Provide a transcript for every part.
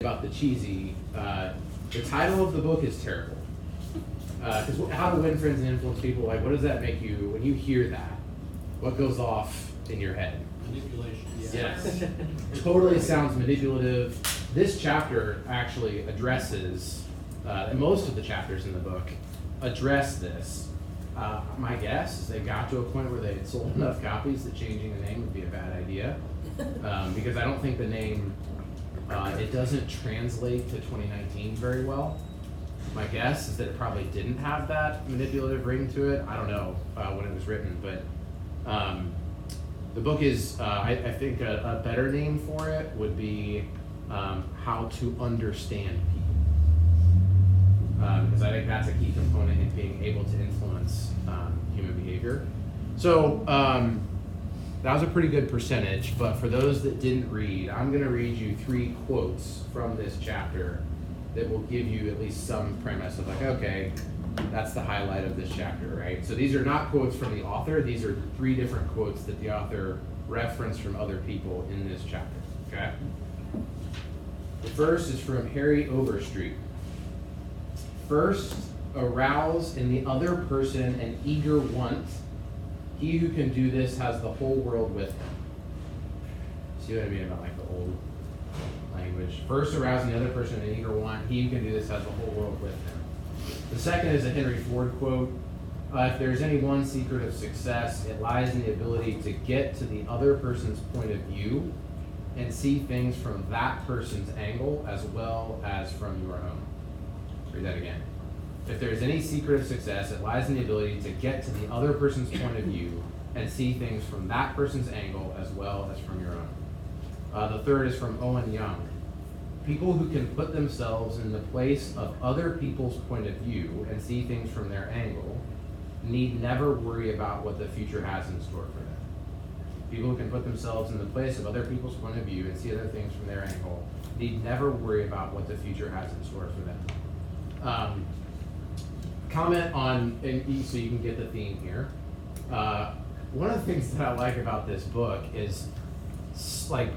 got the cheesy. The title of the book is terrible. Because how to win friends and influence people, like what does that make you, when you hear that, what goes off in your head? Manipulation. Yes. Totally sounds manipulative. This chapter actually addresses, and most of the chapters in the book address this. My guess is they got to a point where they had sold enough copies that changing the name would be a bad idea. Because I don't think the name, it doesn't translate to 2019 very well. My guess is that it probably didn't have that manipulative ring to it. I don't know when it was written, but the book is, I think a better name for it would be How to Understand People. Because I think that's a key component in being able to influence human behavior. So that was a pretty good percentage, but for those that didn't read, I'm going to read you 3 quotes from this chapter that will give you at least some premise of like, okay, that's the highlight of this chapter, right? So these are not quotes from the author. These are 3 different quotes that the author referenced from other people in this chapter, okay? The first is from Harry Overstreet. First, arouse in the other person an eager want. He who can do this has the whole world with him. See what I mean about like the old language? First, arouse in the other person an eager want. He who can do this has the whole world with him. The second is a Henry Ford quote. If there's any one secret of success, it lies in the ability to get to the other person's point of view and see things from that person's angle as well as from your own. Read that again. If there's any secret of success, it lies in the ability to get to the other person's point of view and see things from that person's angle as well as from your own. The third is from Owen Young. People who can put themselves in the place of other people's point of view and see things from their angle need never worry about what the future has in store for them. People who can put themselves in the place of other people's point of view and see other things from their angle need never worry about what the future has in store for them. Comment on, and so you can get the theme here. One of the things that I like about this book is like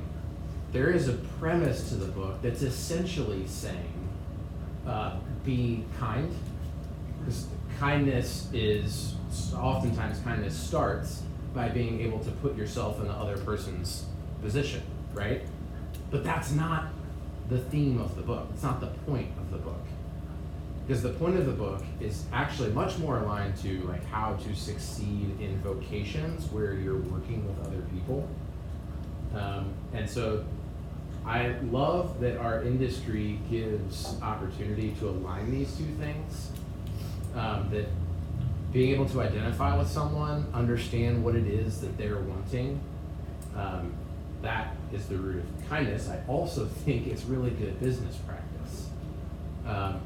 there is a premise to the book that's essentially saying be kind, because kindness starts by being able to put yourself in the other person's position, right? But that's not the theme of the book. It's not the point of the book. Because the point of the book is actually much more aligned to like how to succeed in vocations where you're working with other people. And so I love that our industry gives opportunity to align these 2 things. That being able to identify with someone, understand what it is that they're wanting, that is the root of kindness. I also think it's really good business practice.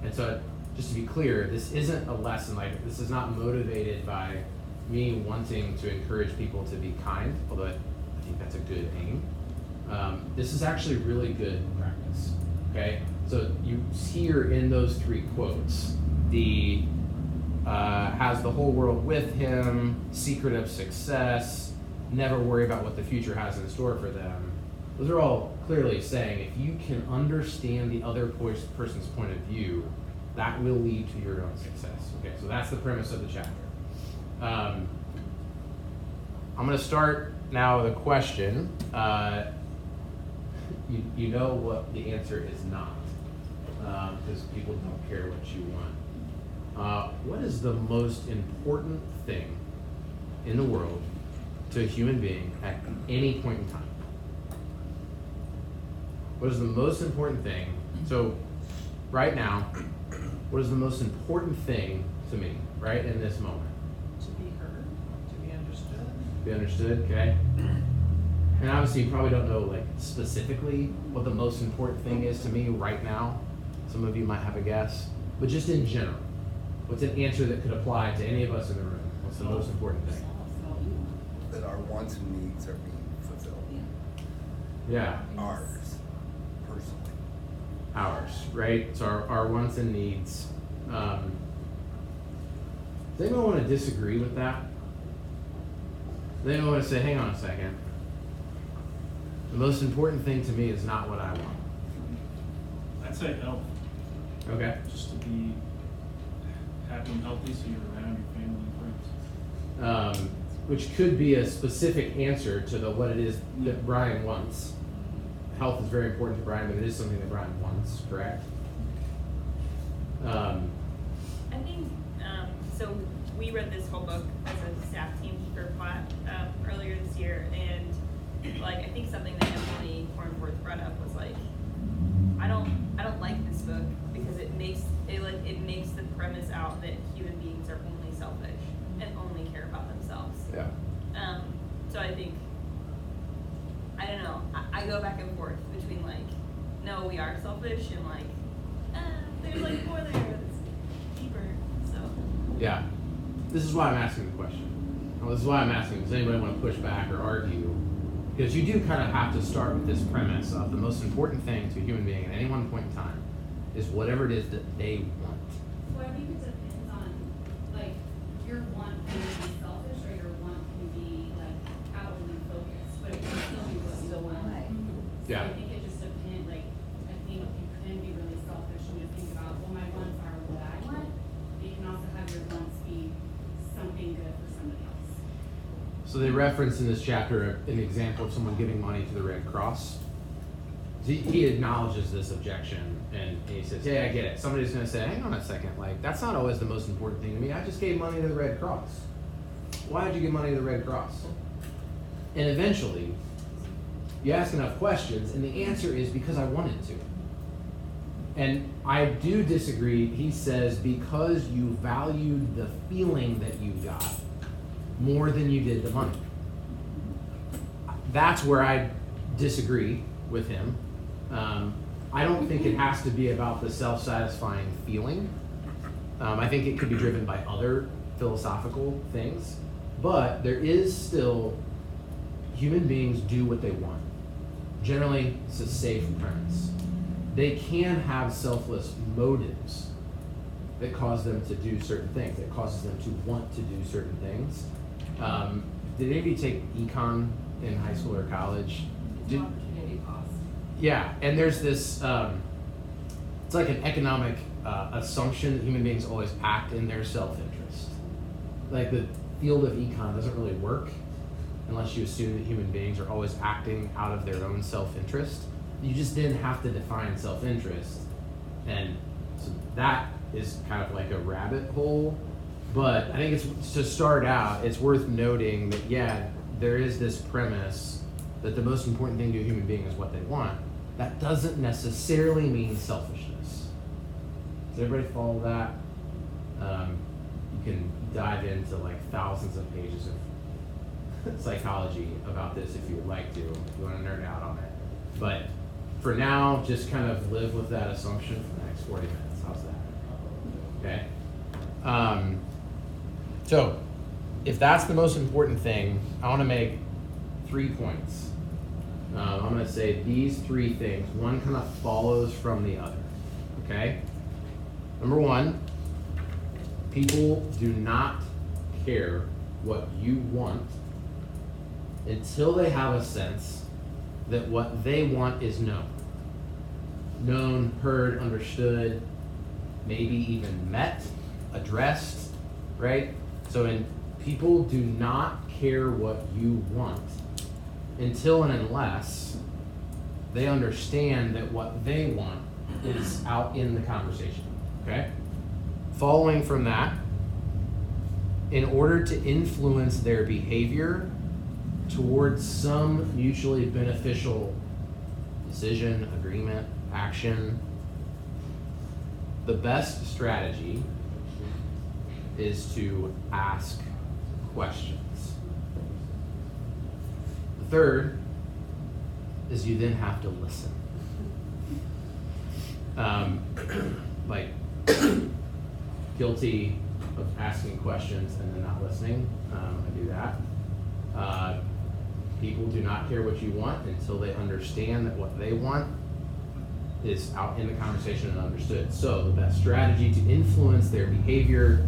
And so just to be clear, this isn't a lesson, like this is not motivated by me wanting to encourage people to be kind, although I think that's a good aim. This is actually really good practice, okay? So you hear in those 3 quotes, the has the whole world with him, secret of success, never worry about what the future has in store for them. Those are all clearly saying if you can understand the other person's point of view, that will lead to your own success. Okay, so that's the premise of the chapter. I'm going to start now with a question. You know what the answer is not, because people don't care what you want. What is the most important thing in the world to a human being at any point in time? What is the most important thing? So right now, what is the most important thing to me right in this moment? To be heard, to be understood. Be understood, okay? And obviously you probably don't know like specifically what the most important thing is to me right now. Some of you might have a guess, but just in general, what's an answer that could apply to any of us in the room? What's the most important thing? That our wants and needs are being fulfilled. Yeah, Ours, personally. ours, right? So our wants and needs. Does anyone want to disagree with that? Does anyone want to say, hang on a second, the most important thing to me is not what I I'd say health, Okay. just to be happy and healthy so you're around your family and friends. Which could be a specific answer to what it is that Brian wants. Health is very important to Brian, but it is something that Brian wants, correct? I think, so we read this whole book as a staff team for plot earlier this year, and like I think something that Emily Hornworth brought up was like, I don't like this book because it makes the premise out that human beings are only selfish and only care about themselves. Yeah. So I think, I don't know, I go back and forth between like, no, we are selfish, and like, there's like more there that's deeper, so. Yeah. This is why I'm asking the question. Well, this is why I'm asking, does anybody want to push back or argue? Because you do kind of have to start with this premise of the most important thing to a human being at any one point in time is whatever it is that they want. Well, I think it depends on, like, your want can be selfish or your want can be, like, outwardly focused, but it can still be what you want. Yeah. So I think it just depends, like, I think you can be really selfish and just think about, well, my wants are what I want, but you can also have your wants be something good for somebody else. So they reference in this chapter an example of someone giving money to the Red Cross. He acknowledges this objection, and he says, yeah, I get it. Somebody's going to say, hang on a second, like, that's not always the most important thing to me. I just gave money to the Red Cross. Why did you give money to the Red Cross? And eventually, you ask enough questions, and the answer is because I wanted to. And I do disagree. He says, because you valued the feeling that you got more than you did the money. That's where I disagree with him. I don't think it has to be about the self-satisfying feeling. I think it could be driven by other philosophical things, but there is still, human beings do what they want. Generally, it's a safe premise. They can have selfless motives that cause them to do certain things, that causes them to want to do certain things. Did any of you take econ in high school or college? Opportunity cost. Yeah, and there's this, it's like an economic assumption that human beings always act in their self-interest. Like the field of econ doesn't really work unless you assume that human beings are always acting out of their own self-interest. You just then have to define self-interest, and so that is kind of like a rabbit hole. But I think it's, to start out, it's worth noting that, yeah, there is this premise that the most important thing to a human being is what they want. That doesn't necessarily mean selfishness. Does everybody follow that? You can dive into like thousands of pages of psychology about this if you would like to, if you want to nerd out on it. But for now, just kind of live with that assumption for the next 40 minutes. How's that? Okay? So, if that's the most important thing, I want to make 3 points. I'm going to say these 3 things. One kind of follows from the other. Okay? Number 1, people do not care what you want until they have a sense that what they want is known. Known, heard, understood, maybe even met, addressed, right? So people do not care what you want until and unless they understand that what they want is out in the conversation, okay? Following from that, in order to influence their behavior towards some mutually beneficial decision, agreement, action, the best strategy is to ask questions. The third is you then have to listen. Like, guilty of asking questions and then not listening. I do that. People do not care what you want until they understand that what they want is out in the conversation and understood. So the best strategy to influence their behavior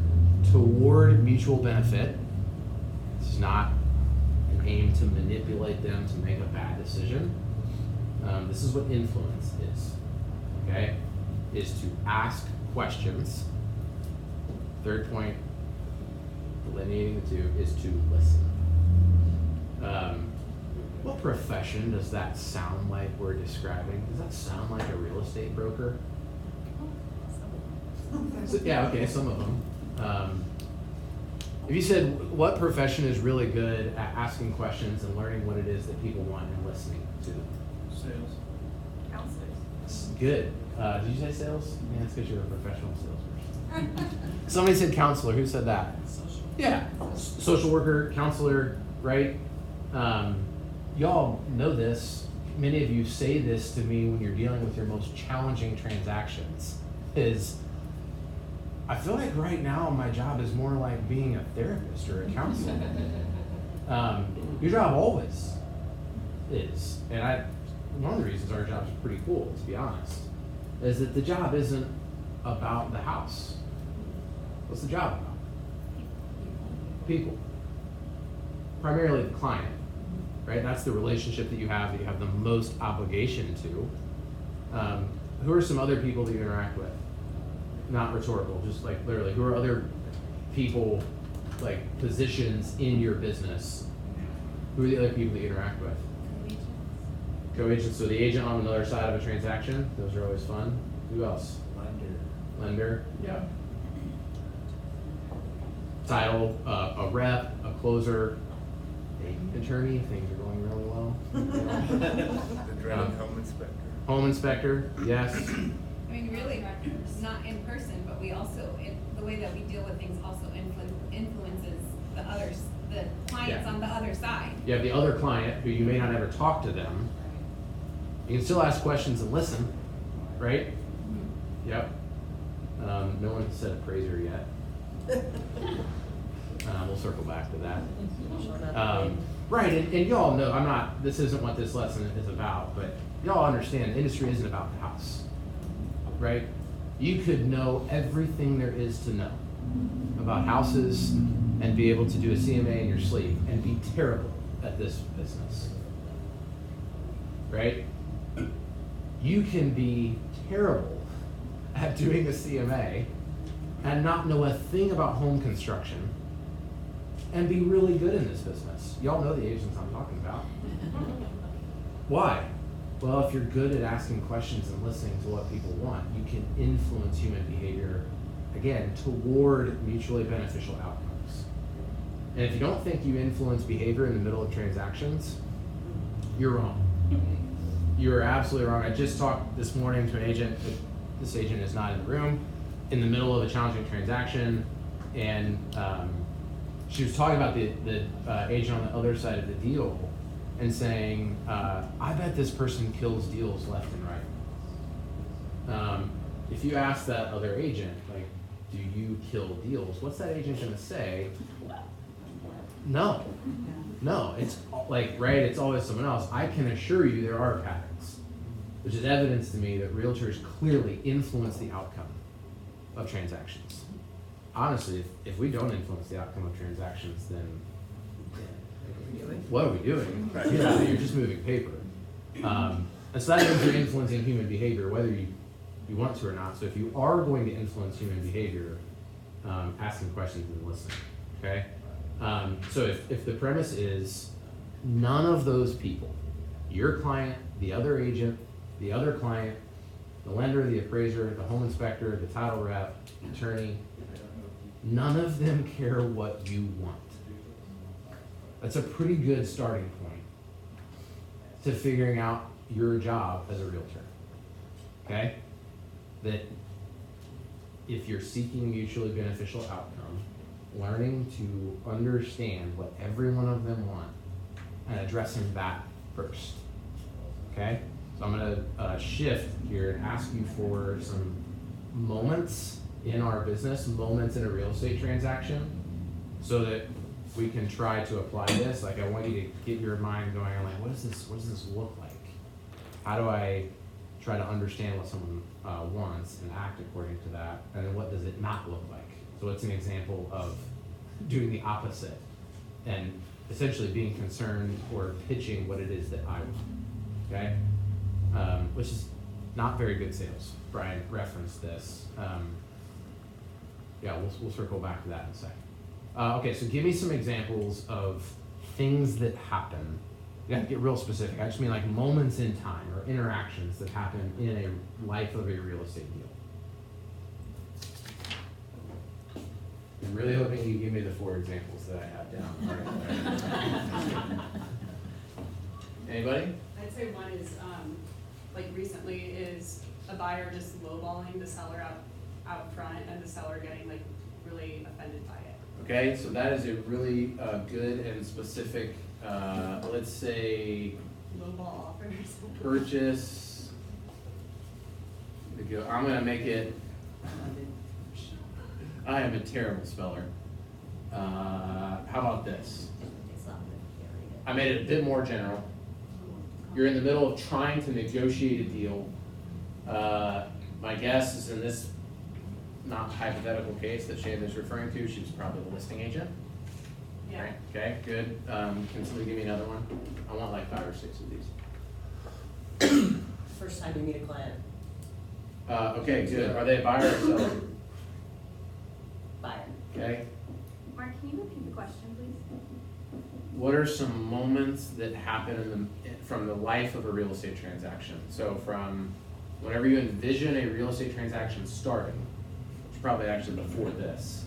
toward mutual benefit, this is not an aim to manipulate them to make a bad decision. This is what influence is, okay? is to ask questions. Third point, delineating the two, is to listen. What profession does that sound like we're describing? Does that sound like a real estate broker? Yeah, okay, some of them. If you said, what profession is really good at asking questions and learning what it is that people want and listening to them? Sales. Counselors. Good. Did you say sales? Yeah, that's because you're a professional salesperson. Somebody said counselor. Who said that? Social. Yeah. Social worker, counselor, right? Y'all know this. Many of you say this to me when you're dealing with your most challenging transactions. Is I feel like right now my job is more like being a therapist or a counselor. Your job always is, and one of the reasons our job is pretty cool, to be honest, is that the job isn't about the house. What's the job about? People. Primarily the client, right? That's the relationship that you have the most obligation to. Who are some other people that you interact with? Not rhetorical, just like literally, who are other people, like positions in your business? Who are the other people that you interact with? Co-agents, so the agent on another side of a transaction, those are always fun. Who else? Lender, yeah. Title, a rep, a closer, a attorney, if things are going really well. The dreaded home inspector. Home inspector, yes. I mean, really, not in person, but we also, the way that we deal with things also influences the others, the clients Yeah. on the other side. You have the other client who you may not ever talk to them. You can still ask questions and listen, right? Yep. No one said appraiser yet. We'll circle back to that. Right, and y'all know, this isn't what this lesson is about, but y'all understand the industry isn't about the house, right? You could know everything there is to know about houses and be able to do a CMA in your sleep and be terrible at this business, right? You can be terrible at doing a CMA and not know a thing about home construction and be really good in this business. Y'all know the agents I'm talking about. Why? Well, if you're good at asking questions and listening to what people want, you can influence human behavior, again, toward mutually beneficial outcomes. And if you don't think you influence behavior in the middle of transactions, you're wrong. You're absolutely wrong. I just talked this morning to an agent. This agent is not in the room, in the middle of a challenging transaction, and she was talking about the agent on the other side of the deal and saying, I bet this person kills deals left and right. If you ask that other agent, like, do you kill deals? What's that agent gonna say? No, it's like, right, it's always someone else. I can assure you there are patterns, which is evidence to me that realtors clearly influence the outcome of transactions. Honestly, if we don't influence the outcome of transactions, then what are we doing? Right. You're just moving paper. And so that means you're influencing human behavior, whether you want to or not. So if you are going to influence human behavior, asking questions and listening, okay? So if the premise is none of those people, your client, the other agent, the other client, the lender, the appraiser, the home inspector, the title rep, attorney, none of them care what you want. That's a pretty good starting point to figuring out your job as a realtor, okay? That if you're seeking mutually beneficial outcome, learning to understand what every one of them want and addressing that first, okay? So I'm gonna shift here and ask you for some moments in our business, moments in a real estate transaction, so that we can try to apply this. Like, I want you to get your mind going on, like, what does this look like? How do I try to understand what someone wants and act according to that? And then what does it not look like? So it's an example of doing the opposite and essentially being concerned or pitching what it is that I want, okay? Which is not very good sales. Brian referenced this. Yeah, we'll circle back to that in a second. Okay, so give me some examples of things that happen. You gotta get real specific. I just mean like moments in time or interactions that happen in a life of a real estate deal. I'm really hoping you give me the 4 examples that I have down. All right. Anybody? I'd say one is, like recently is a buyer just lowballing the seller out front and the seller getting like really offended by it. Okay, so that is a really good and specific, let's say, Lowball offers. purchase. I'm gonna make it, I am a terrible speller. How about this? I made it a bit more general. You're in the middle of trying to negotiate a deal. My guess is in this not hypothetical case that Shannon's referring to, she was probably the listing agent. Yeah. Right, okay, good. Can somebody give me another one? I want like 5 or 6 of these. First time you meet a client, Okay, good. Are they a buyer or seller? buyer. Okay. Mark, can you repeat the question, please? What are some moments that happen from the life of a real estate transaction? So from whenever you envision a real estate transaction starting, which is probably actually before this,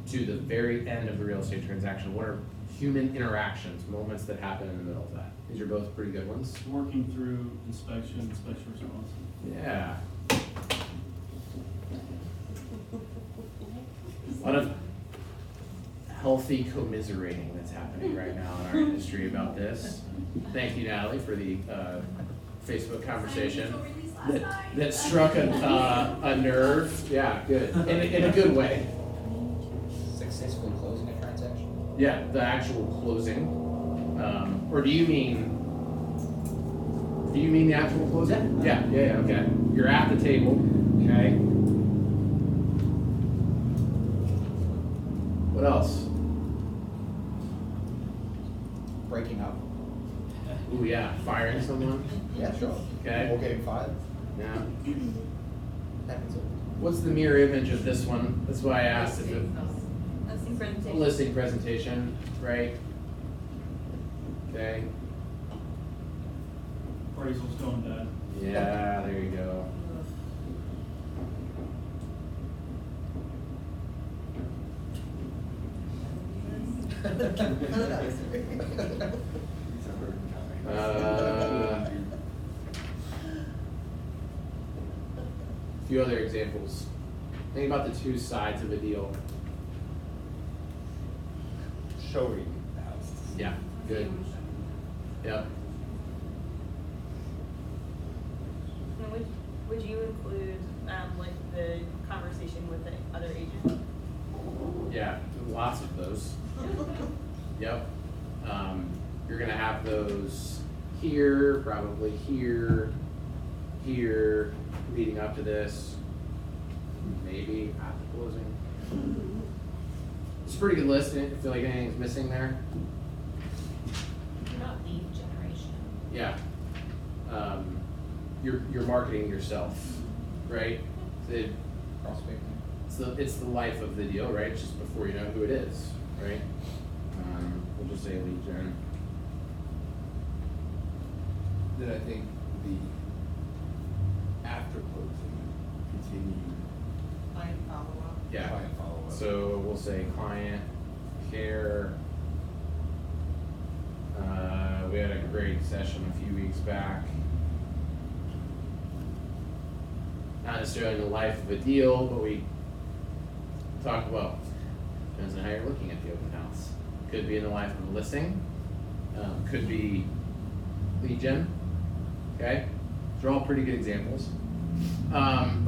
to the very end of the real estate transaction, what are human interactions, moments that happen in the middle of that? These are both pretty good ones. Working through inspection response. Yeah. A lot of healthy commiserating that's happening right now in our industry about this. Thank you, Natalie, for the Facebook conversation that struck a nerve. Yeah, good. In a good way. Successfully closing a transaction? Yeah, the actual closing. Or do you mean the actual closing? Yeah, okay. You're at the table, okay? What else? Breaking up? Ooh, yeah, firing someone, Yeah, sure. okay? Or getting fired? Yeah. Happens all What's the mirror image of this one? That's why I asked if it, Listing presentation. listing presentation, right? Okay, Appraisal's going bad. yeah, there you go. A few other examples. Think about the 2 sides of a deal. Showing the house. Yeah, good. Yep. And would you include, like the conversation with the other agent? Yeah, lots of those. Yep. You're gonna have those here, probably here, here, leading up to this, maybe at the closing. It's a pretty good list. I feel like anything's missing there. Not lead generation. Yeah. You're marketing yourself, right? Prospecting. It's the life of the deal, right? Just before you know who it is, right? We'll just say lead gen. Then I think the after closing, continue Client follow-up. Yeah. client follow-up. So we'll say client care. We had a great session a few weeks back. Not necessarily in the life of a deal, but we talked, well, depends on how you're looking at the open house. Could be in the life of a listing, could be lead gen, okay? These are all pretty good examples.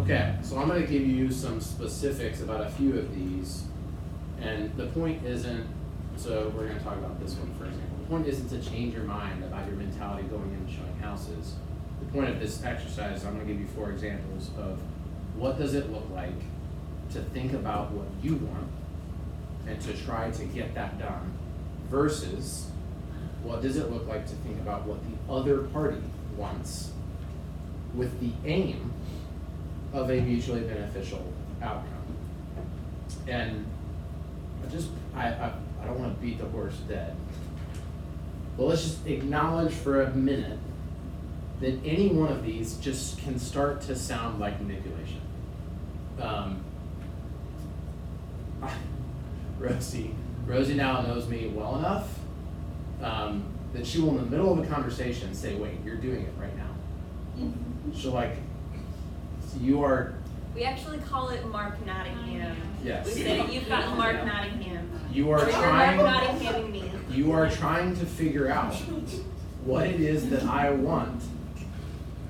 Okay, so I'm gonna give you some specifics about a few of these. And the point isn't, so we're gonna talk about this one for example. The point isn't to change your mind about your mentality going in and showing houses. The point of this exercise is I'm gonna give you 4 examples of what does it look like to think about what you want and to try to get that done versus what does it look like to think about what the other party wants with the aim of a mutually beneficial outcome. And I don't want to beat the horse dead, but let's just acknowledge for a minute that any one of these just can start to sound like manipulation. Rosie now knows me well enough that she will, in the middle of a conversation, say, "Wait, you're doing it right now." She'll like, so you are. We actually call it Mark Nottingham. Yes. We say you've got Mark Nottingham. You are Or you're trying. Mark Nottinghaming me. You are trying to figure out what it is that I want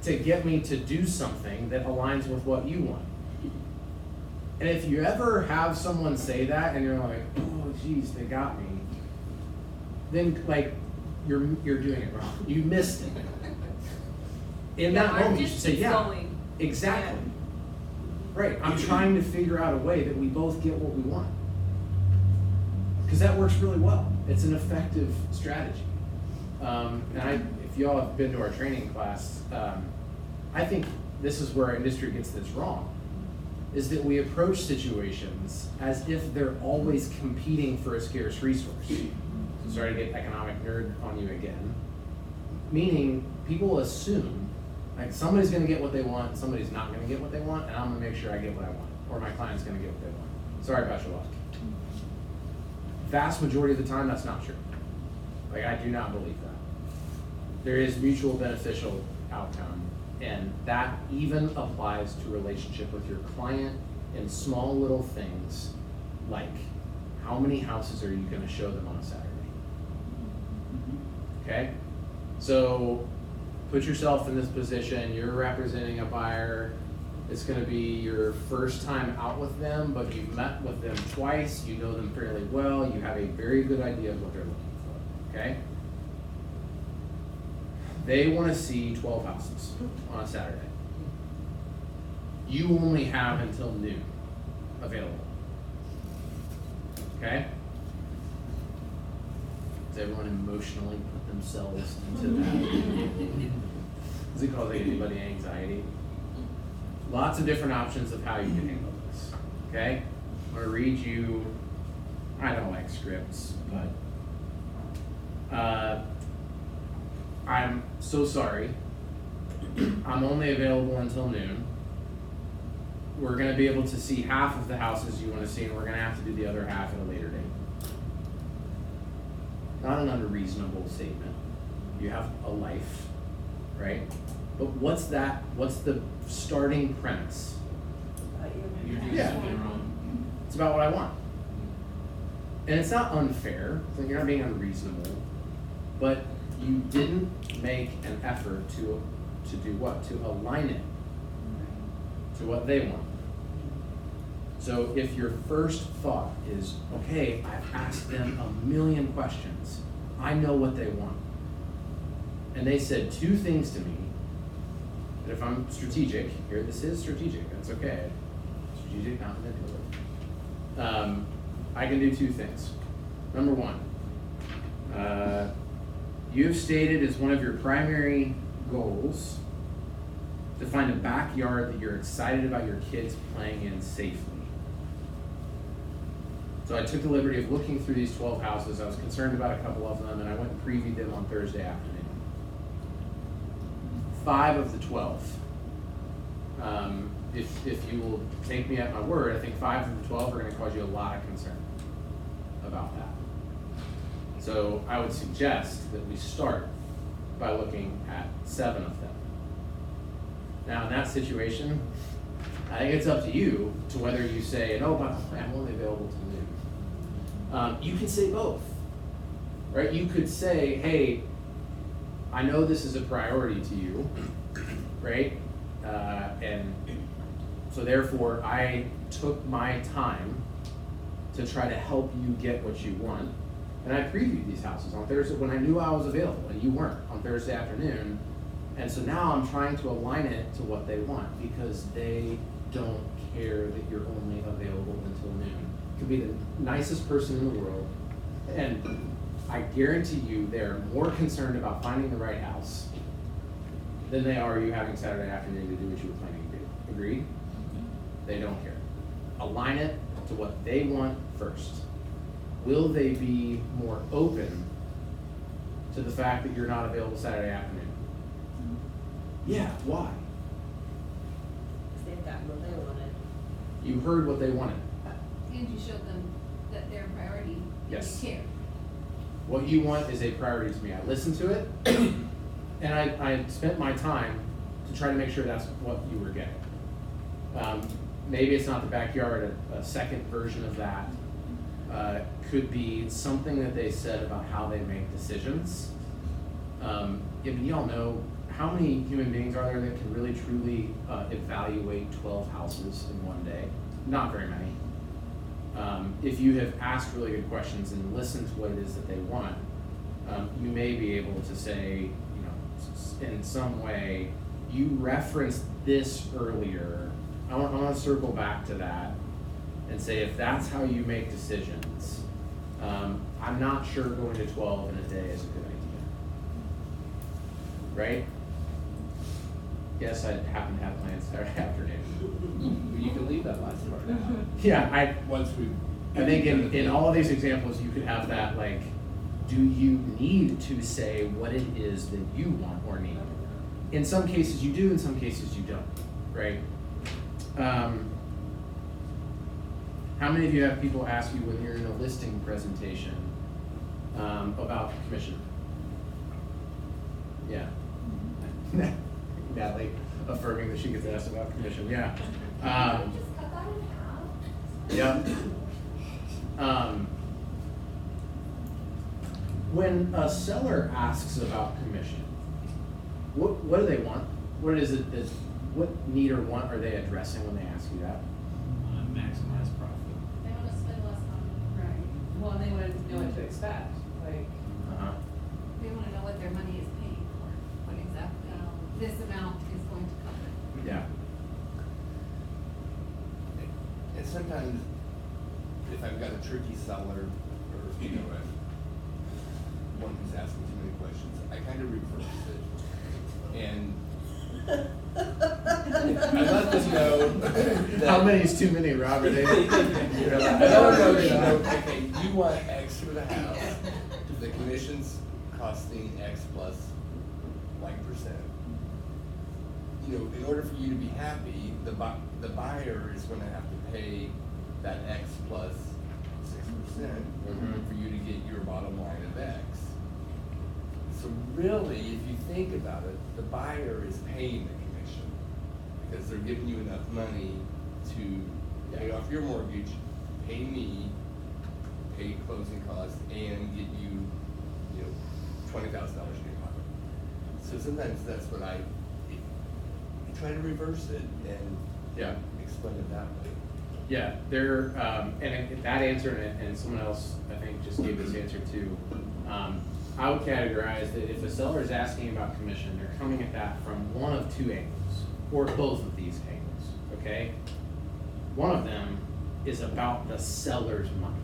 to get me to do something that aligns with what you want. And if you ever have someone say that and you're like, "Oh geez, they got me," then like you're doing it wrong. You missed it. In that Mark moment you just should say, keeps "Yeah, going." exactly." Right. I'm trying to figure out a way that we both get what we want. Because that works really well. It's an effective strategy. If y'all have been to our training class, I think this is where our industry gets this wrong, is that we approach situations as if they're always competing for a scarce resource. So sorry to get economic nerd on you again. Meaning, people assume, like somebody's gonna get what they want, somebody's not gonna get what they want, and I'm gonna make sure I get what I want, or my client's gonna get what they want. Sorry about your luck. Vast majority of the time, that's not true. Like, I do not believe that. There is mutual beneficial outcome, and that even applies to relationship with your client in small little things, like how many houses are you gonna show them on a Saturday? Okay? So, put yourself in this position, you're representing a buyer, it's gonna be your first time out with them, but you've met with them twice, you know them fairly well, you have a very good idea of what they're looking for, okay? They wanna see 12 houses on a Saturday. You only have until noon available, okay? Does everyone emotionally put themselves into that? Does it cause anybody anxiety? Lots of different options of how you can handle this, okay? I'm gonna read you, I don't like scripts, but I'm so sorry. I'm only available until noon. We're gonna be able to see half of the houses you wanna see, and we're gonna have to do the other half at a later date. Not an unreasonable statement. You have a life, right? But what's the starting premise? You're doing Yeah. something wrong. It's about what I want. And it's not unfair, it's like you're not being unreasonable, but you didn't make an effort to do what? To align it to what they want. So if your first thought is, okay, I've asked them a million questions, I know what they want. And they said two things to me, that if I'm strategic, here this is strategic, that's okay. Strategic, not manipulative. I can do two things. Number one, you've stated as one of your primary goals to find a backyard that you're excited about your kids playing in safely. So I took the liberty of looking through these 12 houses. I was concerned about a couple of them, and I went and previewed them on Thursday afternoon. 5 of the 12. If you will take me at my word, I think 5 of the 12 are going to cause you a lot of concern about that. So I would suggest that we start by looking at 7 of them. Now in that situation, I think it's up to you to whether you say, "No, by the way, I'm only available till noon." You can say both, right? You could say, "Hey, I know this is a priority to you, right? And so therefore I took my time to try to help you get what you want. And I previewed these houses on Thursday when I knew I was available and you weren't on Thursday afternoon. And so now I'm trying to align it to what they want because they don't care that you're only available until noon." Could be the nicest person in the world, and I guarantee you they're more concerned about finding the right house than they are you having Saturday afternoon to do what you were planning to do. Agreed? They don't care. Align it to what they want first. Will they be more open to the fact that you're not available Saturday afternoon? Yeah, why? They've gotten what they wanted. You heard what they wanted. And you showed them that they're a priority, and Yes. you care. What you want is a priority to me. I listened to it, and I spent my time to try to make sure that's what you were getting. Maybe it's not the backyard, a second version of that could be something that they said about how they make decisions. I mean, y'all know, how many human beings are there that can really truly evaluate 12 houses in one day? Not very many. If you have asked really good questions and listened to what it is that they want, you may be able to say, you know, in some way, you referenced this earlier. I want to circle back to that and say, if that's how you make decisions, I'm not sure going to 12 in a day is a good idea. Right? Yes, I happen to have plans Saturday afternoon. You can leave that last part out. Yeah, I think in all of these examples, you could have that, like, do you need to say what it is that you want or need? In some cases you do, in some cases you don't, right? How many of you have people ask you when you're in a listing presentation about commission? Yeah. Natalie affirming that she gets asked about commission, yeah. Just cut that in half. Yeah. When a seller asks about commission, what do they want? What is it that, what need or want are they addressing when they ask you that? Maximize profit. They want to spend less money. Right. Well, and they want to know what to expect, like. Uh-huh. They wanna know what their money is paying for, what exactly this amount is going to cover. Yeah. And sometimes, if I've got a tricky seller, or, you know, one who's asking too many questions, I kind of reverse it. And I let them know that. How many is too many, Robert? I let them know, okay, you want X for the house, the commission's costing X plus %. You know, in order for you to be happy, the buyer is gonna have to pay that X plus 6% Mhm. for you to get your bottom line of X. So really, if you think about it, the buyer is paying the commission because they're giving you enough money to pay off your mortgage, pay me, pay closing costs, and get you, you know, $20,000 in your pocket. So sometimes that's what I try to reverse it and Yeah. explain it that way. Yeah, there, and that answer, and someone else, I think, just gave this answer too. I would categorize that if a seller is asking about commission, they're coming at that from one of two angles, or both of these angles, okay? One of them is about the seller's money,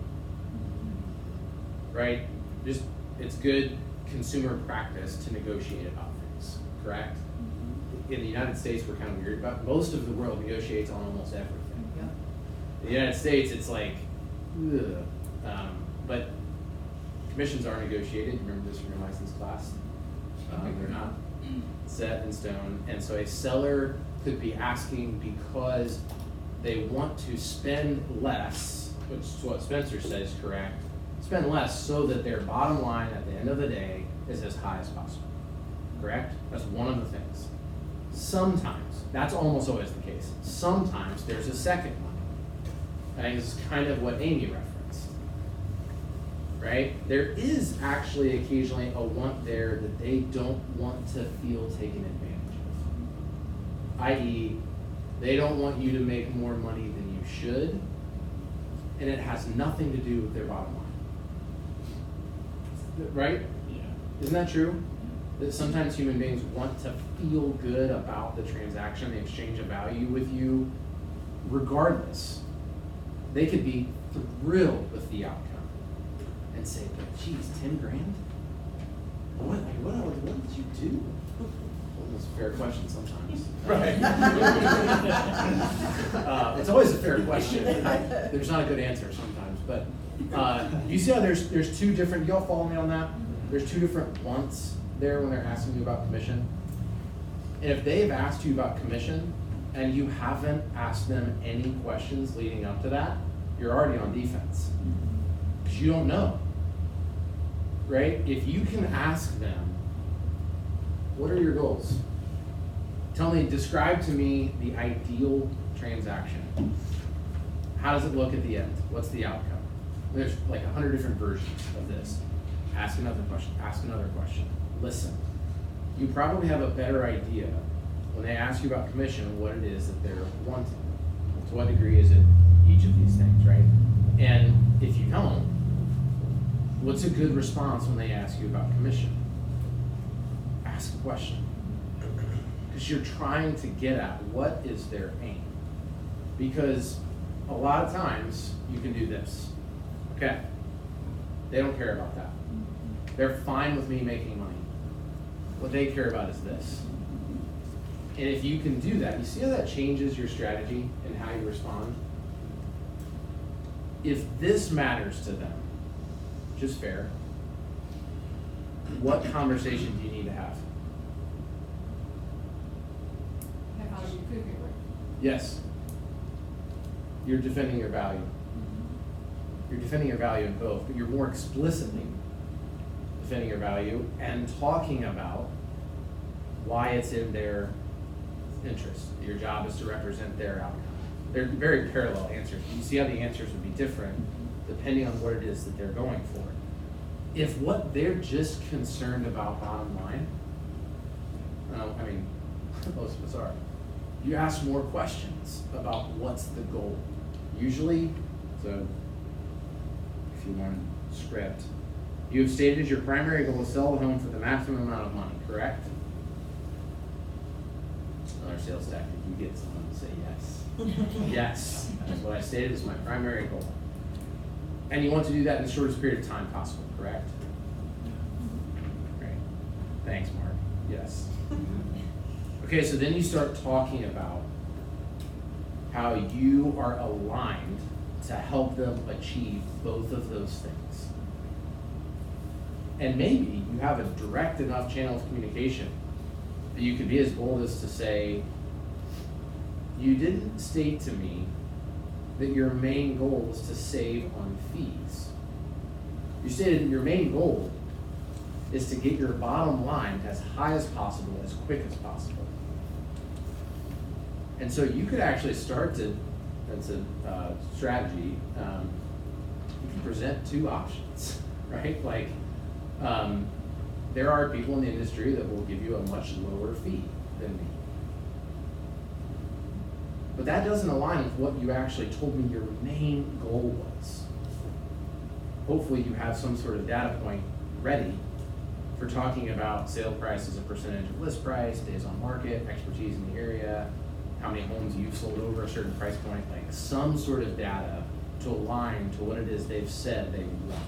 right? Just, it's good consumer practice to negotiate about things, correct? In the United States, we're kind of weird, but most of the world negotiates on almost everything. In the United States, it's like, ugh. But commissions are negotiated. Remember this from your license class? They're not set in stone. And so a seller could be asking because they want to spend less, which is what Spencer says, correct? Spend less so that their bottom line at the end of the day is as high as possible. Correct? That's one of the things. Sometimes, that's almost always the case. Sometimes there's a second one. I think this is kind of what Amy referenced, right? There is actually occasionally a want there that they don't want to feel taken advantage of. I.e., they don't want you to make more money than you should, and it has nothing to do with their bottom line. Right? Yeah. Isn't that true? That sometimes human beings want to feel good about the transaction, the exchange of value with you, regardless. They could be thrilled with the outcome and say, but geez, 10 grand? What did you do? It's a fair question sometimes. Right. It's always a fair question. There's not a good answer sometimes, but you see how there's two different, y'all follow me on that? There's two different wants there when they're asking you about commission. And if they've asked you about commission and you haven't asked them any questions leading up to that, you're already on defense. Because you don't know, right? If you can ask them, what are your goals? Describe to me the ideal transaction. How does it look at the end? What's the outcome? There's like 100 different versions of this. Ask another question, ask another question. Listen. You probably have a better idea when they ask you about commission, what it is that they're wanting. To what degree is it each of these things, right? And if you don't, what's a good response when they ask you about commission? Ask a question. Because you're trying to get at what is their aim. Because a lot of times you can do this. Okay? They don't care about that. They're fine with me making money. What they care about is this. And if you can do that, you see how that changes your strategy and how you respond? If this matters to them, which is fair, what conversation do you need to have? How do you prove your worth? Yes. You're defending your value. You're defending your value in both, but you're more explicitly defending your value and talking about why it's in their interest. Your job is to represent their outcome. They're very parallel answers. You see how the answers would be different depending on what it is that they're going for. If what they're just concerned about bottom line, I mean, most of us are, you ask more questions about what's the goal. Usually, so if you want script, you have stated as your primary goal to sell the home for the maximum amount of money, correct? Another sales tactic, you get someone to say yes. Yes, that's what I stated is my primary goal. And you want to do that in the shortest period of time possible, correct? Great. Thanks, Mark. Yes. Okay, so then you start talking about how you are aligned to help them achieve both of those things. And maybe you have a direct enough channel of communication that you could be as bold as to say, you didn't state to me that your main goal is to save on fees. You stated that your main goal is to get your bottom line as high as possible, as quick as possible. And so you could actually start to, that's a strategy, you can present two options, right? Like, there are people in the industry that will give you a much lower fee than me. But that doesn't align with what you actually told me your main goal was. Hopefully you have some sort of data point ready for talking about sale price as a percentage of list price, days on market, expertise in the area, how many homes you've sold over a certain price point, like some sort of data to align to what it is they've said they want.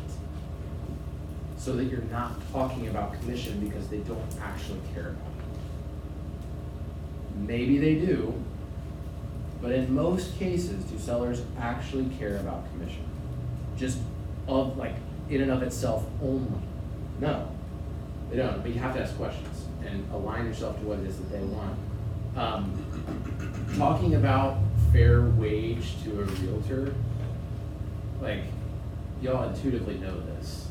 So that you're not talking about commission because they don't actually care about it. Maybe they do, but in most cases, do sellers actually care about commission? Just of like in and of itself only? No, they don't, but you have to ask questions and align yourself to what it is that they want. Talking about fair wage to a realtor, like y'all intuitively know this.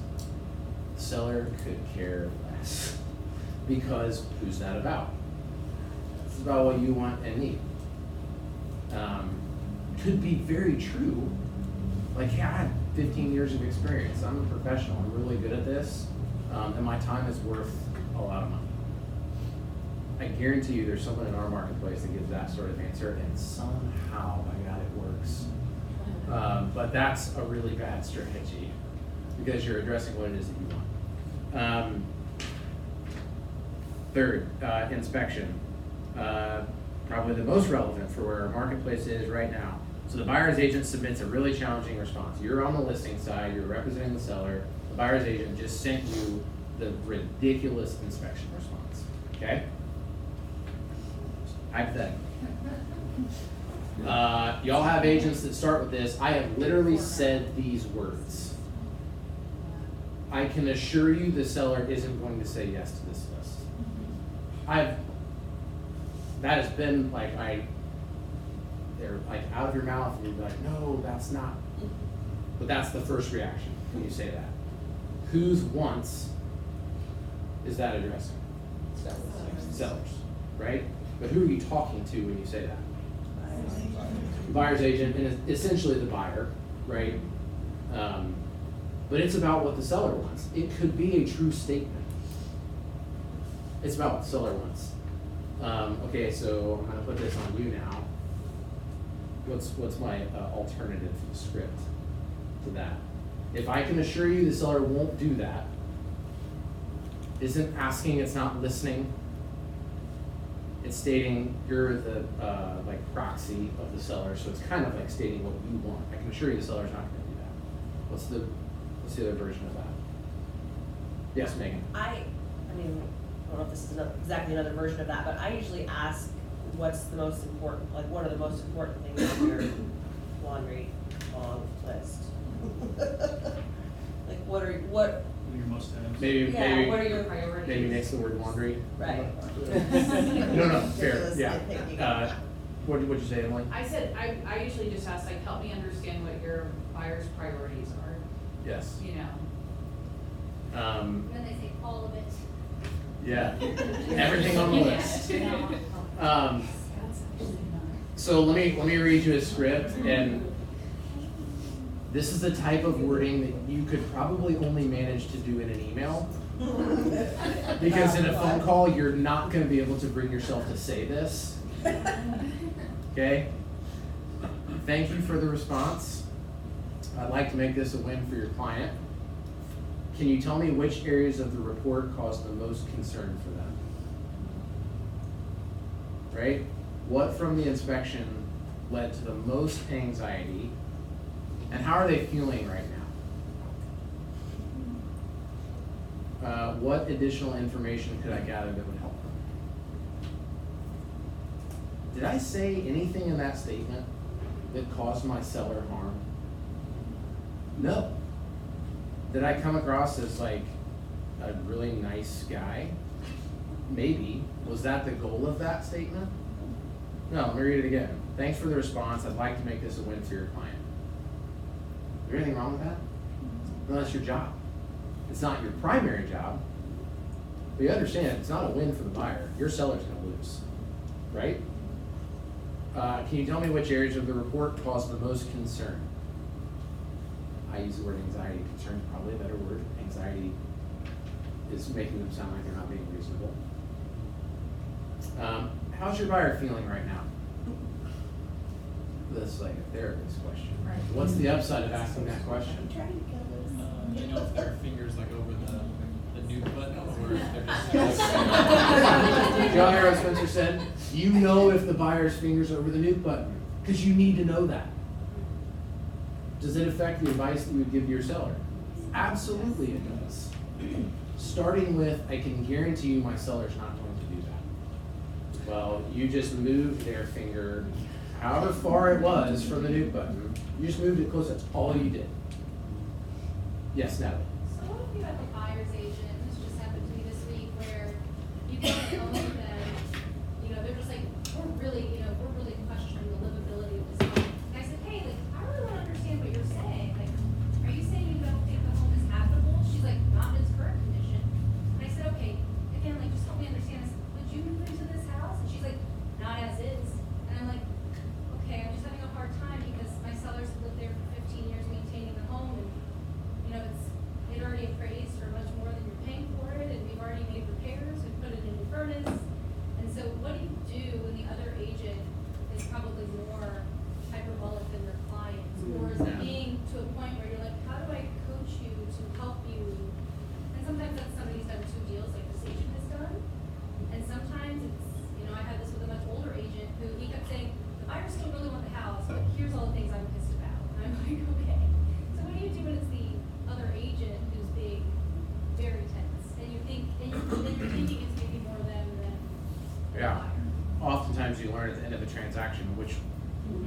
Seller could care less because who's that about? It's about what you want and need. Could be very true. Like, yeah, I have 15 years of experience. I'm a professional. I'm really good at this, and my time is worth a lot of money. I guarantee you there's someone in our marketplace that gives that sort of answer, and somehow, by God, it works. But that's a really bad strategy because you're addressing what it is that you want. Third, inspection. Probably the most relevant for where our marketplace is right now. So the buyer's agent submits a really challenging response. You're on the listing side, you're representing the seller. The buyer's agent just sent you the ridiculous inspection response, okay? Hypothetically. Y'all have agents that start with this. I have literally said these words. I can assure you the seller isn't going to say yes to this list. That has been like, they're like out of your mouth and you're like, no, that's not. But that's the first reaction when you say that. Whose wants is that addressing? Sellers, right? But who are you talking to when you say that? Buyer's agent, and essentially the buyer, right? But it's about what the seller wants. It could be a true statement. It's about what the seller wants. Okay, so I'm gonna put this on you now. What's my alternative script to that? If I can assure you the seller won't do that, isn't asking, it's not listening. It's stating you're the like proxy of the seller, so it's kind of like stating what you want. I can assure you the seller's not gonna do that. What's the other version of that? Yes, Megan. I mean, I don't know if this is exactly another version of that, but I usually ask what's the most important, like what are the most important things on your laundry long list? Like what are What are your must-haves? Maybe what are your priorities? maybe next to the word laundry. Right. No, fair. Yeah. Thinking. What'd you say, Emily? I said, I usually just ask, like, help me understand what your buyer's priorities are, Yes. you know? Then they say all of it. Yeah. Everything on the list. So let me read you a script, and this is the type of wording that you could probably only manage to do in an email. Because in a phone call, you're not going to be able to bring yourself to say this. Okay? Thank you for the response. I'd like to make this a win for your client. Can you tell me which areas of the report caused the most concern for them? Right? What from the inspection led to the most anxiety? And how are they feeling right now? What additional information could I gather that would help them? Did I say anything in that statement that caused my seller harm? No. Did I come across as like a really nice guy? Maybe. Was that the goal of that statement? No, let me read it again. Thanks for the response. I'd like to make this a win for your client. Is there anything wrong with that? No, that's your job. It's not your primary job. But you understand, it's not a win for the buyer. Your seller's gonna lose, right? Can you tell me which areas of the report caused the most concern? I use the word anxiety. Concern is probably a better word. Anxiety is making them sound like they're not being reasonable. How's your buyer feeling right now? That's like a therapist question. Right. What's the upside of asking that question? You know if their fingers like over the nude button or if they're just. John Arrow Spencer said, you know if the buyer's finger's over the nuke button, because you need to know that. Does it affect the advice that you would give to your seller? Absolutely it does. Starting with, I can guarantee you my seller's not going to do that. Well, you just moved their finger however far it was from the nuke button. You just moved it close, that's all you did. Yes, Natalie? So what if you have a buyer's agent, and this just happened to me this week, where you go home and they're just like, we're really questioning the livability of this home. And I said, hey, like, I really want to understand what you're saying. Like, are you saying you don't think the home is habitable? She's like, not in its current condition. And I said, okay, again, like, just help me understand this. Would you move into this house? And she's like, not as is. And I'm like, okay, I'm just having a hard time because my sellers lived there for 15 years maintaining the home, and it already appraised for much more than you're paying for it, and we've already made repairs, we put in a new furnace. And so what do you do when the other agent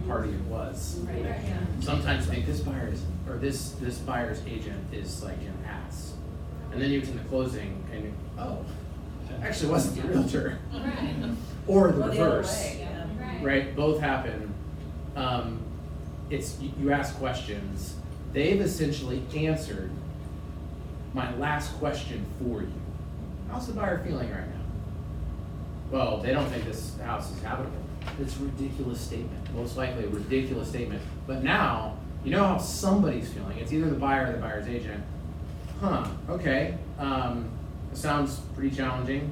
party it was. Right. Yeah. Sometimes think this buyer is, or this buyer's agent is like an ass. And then you get to the closing and, oh, actually wasn't the realtor. Right. Or the Or the other reverse. way, yeah. Right, both happen. It's, you ask questions, they've essentially answered my last question for you. How's the buyer feeling right now? Well, they don't think this house is habitable. It's a ridiculous statement, most likely a ridiculous statement. But now, you know how somebody's feeling. It's either the buyer or the buyer's agent. Huh, okay, it sounds pretty challenging.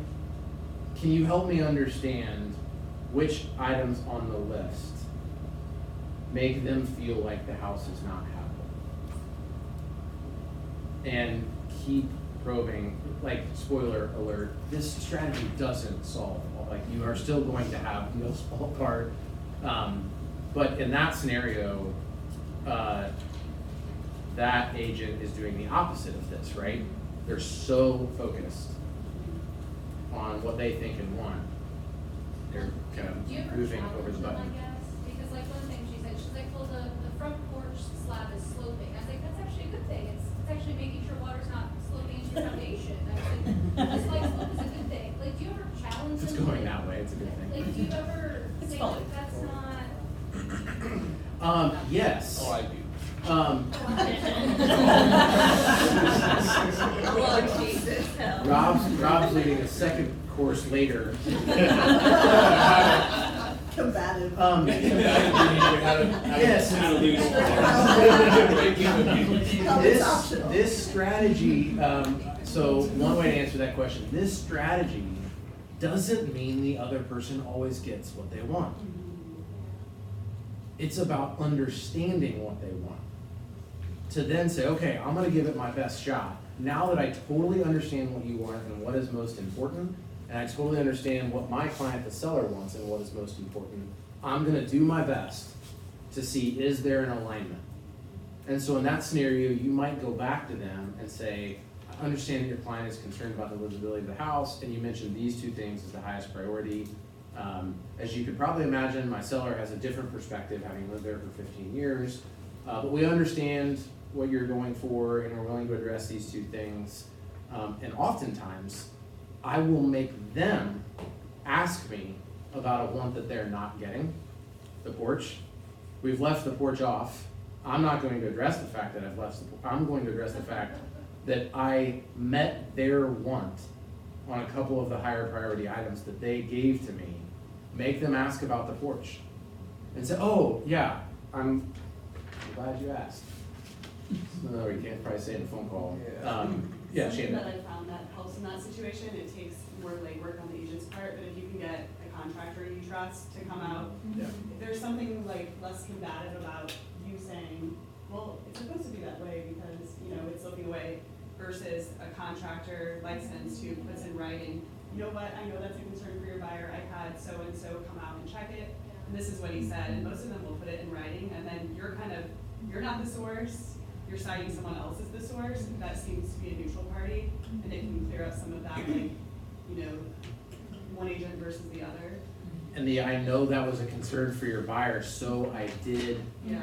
Can you help me understand which items on the list make them feel like the house is not habitable? And keep probing, like, spoiler alert, this strategy doesn't solve, like, you are still going to have no small part. But in that scenario, that agent is doing the opposite of this, right? They're so focused on what they think and want. They're kind Do you of ever moving challenge over the them, I button. guess? Because like one thing she said, she's like, well, the front porch slab is sloping. I was like, that's actually a good thing. It's actually making sure water's not sloping into your foundation. I was like, a slight slope is a good thing. Like, do you ever challenge them? If it's going that way, it's a good thing. Like, do you ever It's say fine. like, that's not? Yes. Oh, I do. Lord Jesus, help. Rob's leading a second course later. Combative. Yes. How to lose. This strategy, so one way to answer that question, this strategy doesn't mean the other person always gets what they want. It's about understanding what they want. To then say, okay, I'm gonna give it my best shot. Now that I totally understand what you want and what is most important, and I totally understand what my client, the seller, wants and what is most important, I'm gonna do my best to see, is there an alignment? And so in that scenario, you might go back to them and say, I understand that your client is concerned about the livability of the house, and you mentioned these two things as the highest priority. As you could probably imagine, my seller has a different perspective, having lived there for 15 years. But we understand what you're going for, and we're willing to address these two things. And oftentimes, I will make them ask me about a want that they're not getting, the porch. We've left the porch off. I'm not going to address the fact that I've left the porch. I'm going to address the fact that I met their want on a couple of the higher priority items that they gave to me. Make them ask about the porch. And say, oh, yeah, I'm glad you asked. No, you can't probably say in a phone call. Yeah, Something Shannon. that I found that helps in that situation, it takes more legwork on the agent's part, but if you can get a contractor you trust to come out, Yeah. if there's something like less combative about you saying, well, it's supposed to be that way because, you know, it's looking away, versus a contractor licensed who puts in writing, you know what, I know that's a concern for your buyer, I had so-and-so come out and check it, and this is what he said, and most of them will put it in writing, and then you're not the source, you're citing someone else as the source, that seems to be a neutral party, and it can clear up some of that, like, you know, one agent versus the other. And I know that was a concern for your buyer, so I did, Yeah.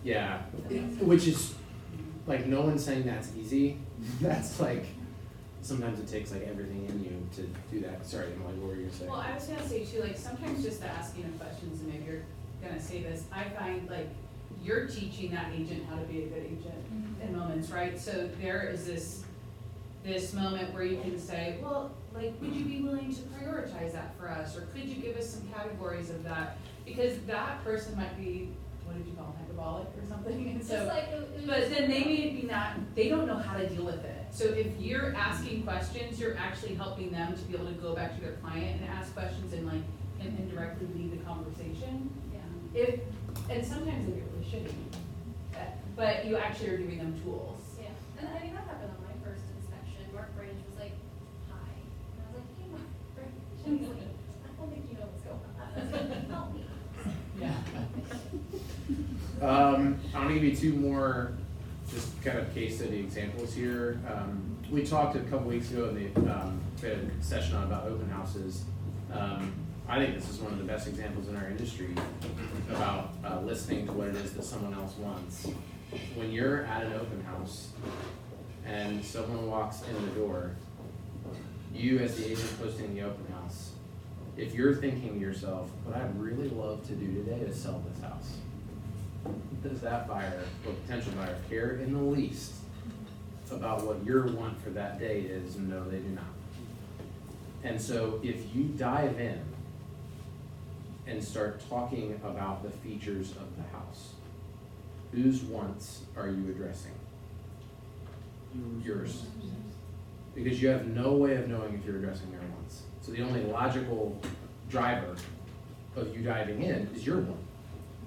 yeah. Which is, like, no one's saying that's easy. That's like, sometimes it takes like everything in you to do that. Sorry, Emily, what were you gonna say? Well, I was gonna say too, like, sometimes just the asking of questions, and maybe you're gonna say this, I find like, you're teaching that agent how to be a good agent in moments, right? So there is this moment where you can say, well, like, would you be willing to prioritize that for us? Or could you give us some categories of that? Because that person might be, what did you call them, hyperbolic or something? And so, Just like it was but then they may be not, they don't know how to deal with it. So if you're asking questions, you're actually helping them to be able to go back to their client and ask questions and like, and indirectly lead the conversation. Yeah. And sometimes they get really shitty, but you actually are giving them tools. Yeah, and I mean, that happened on my first inspection. Mark Branch was like, hi. And I was like, hey, Mark Branch. And he's like, I don't think you know what's going on. I was like, help me. Yeah. I'm gonna give you two more just kind of case study examples here. We talked a couple weeks ago in the we had a session on about open houses. I think this is one of the best examples in our industry about listening to what it is that someone else wants. When you're at an open house and someone walks in the door, you as the agent hosting the open house, if you're thinking to yourself, what I'd really love to do today is sell this house, does that buyer or potential buyer care in the least about what your want for that day is? No, they do not. And so if you dive in and start talking about the features of the house, whose wants are you addressing? Yours. Because you have no way of knowing if you're addressing their wants. So the only logical driver of you diving in is your want,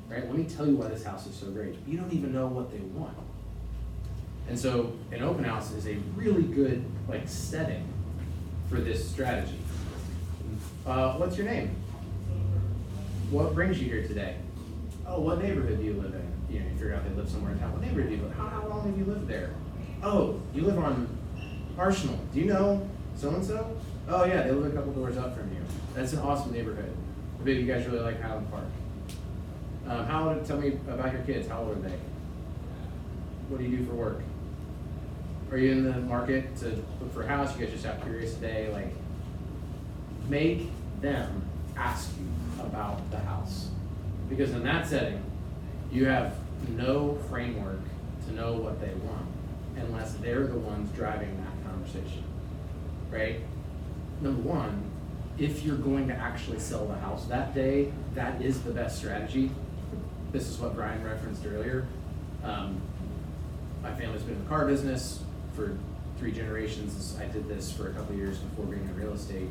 right? Let me tell you why this house is so great. You don't even know what they want. And so an open house is a really good setting for this strategy. What's your name? What brings you here today? Oh, what neighborhood do you live in? You know, you figure out they live somewhere in town. What neighborhood do you live in? How long have you lived there? Oh, you live on Arsenal. Do you know so-and-so? Oh yeah, they live a couple doors up from you. That's an awesome neighborhood. I bet you guys really like Highland Park. Tell me about your kids. How old are they? What do you do for work? Are you in the market to look for a house? You guys just out curious today? Make them ask you about the house. Because in that setting, you have no framework to know what they want unless they're the ones driving that conversation, right? Number one, if you're going to actually sell the house that day, that is the best strategy. This is what Brian referenced earlier. My family's been in the car business for 3 generations. I did this for a couple of years before being in real estate.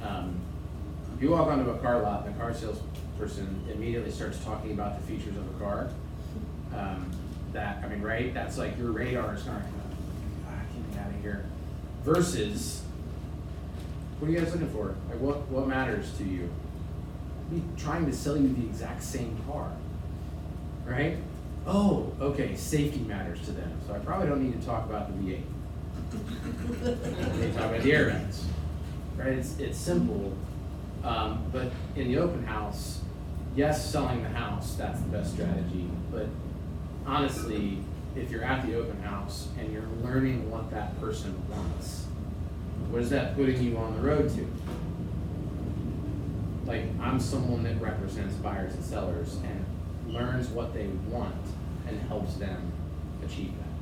If you walk onto a car lot, the car salesperson immediately starts talking about the features of a car. Right? That's like your radar is kind of, get me out of here. Versus, what are you guys looking for? What matters to you? Be trying to sell you the exact same car, right? Oh, okay, safety matters to them, so I probably don't need to talk about the V8. They talk about the airbags, right? It's simple, but in the open house, yes, selling the house, that's the best strategy, but honestly, if you're at the open house and you're learning what that person wants, what is that putting you on the road to? I'm someone that represents buyers and sellers and learns what they want and helps them achieve that.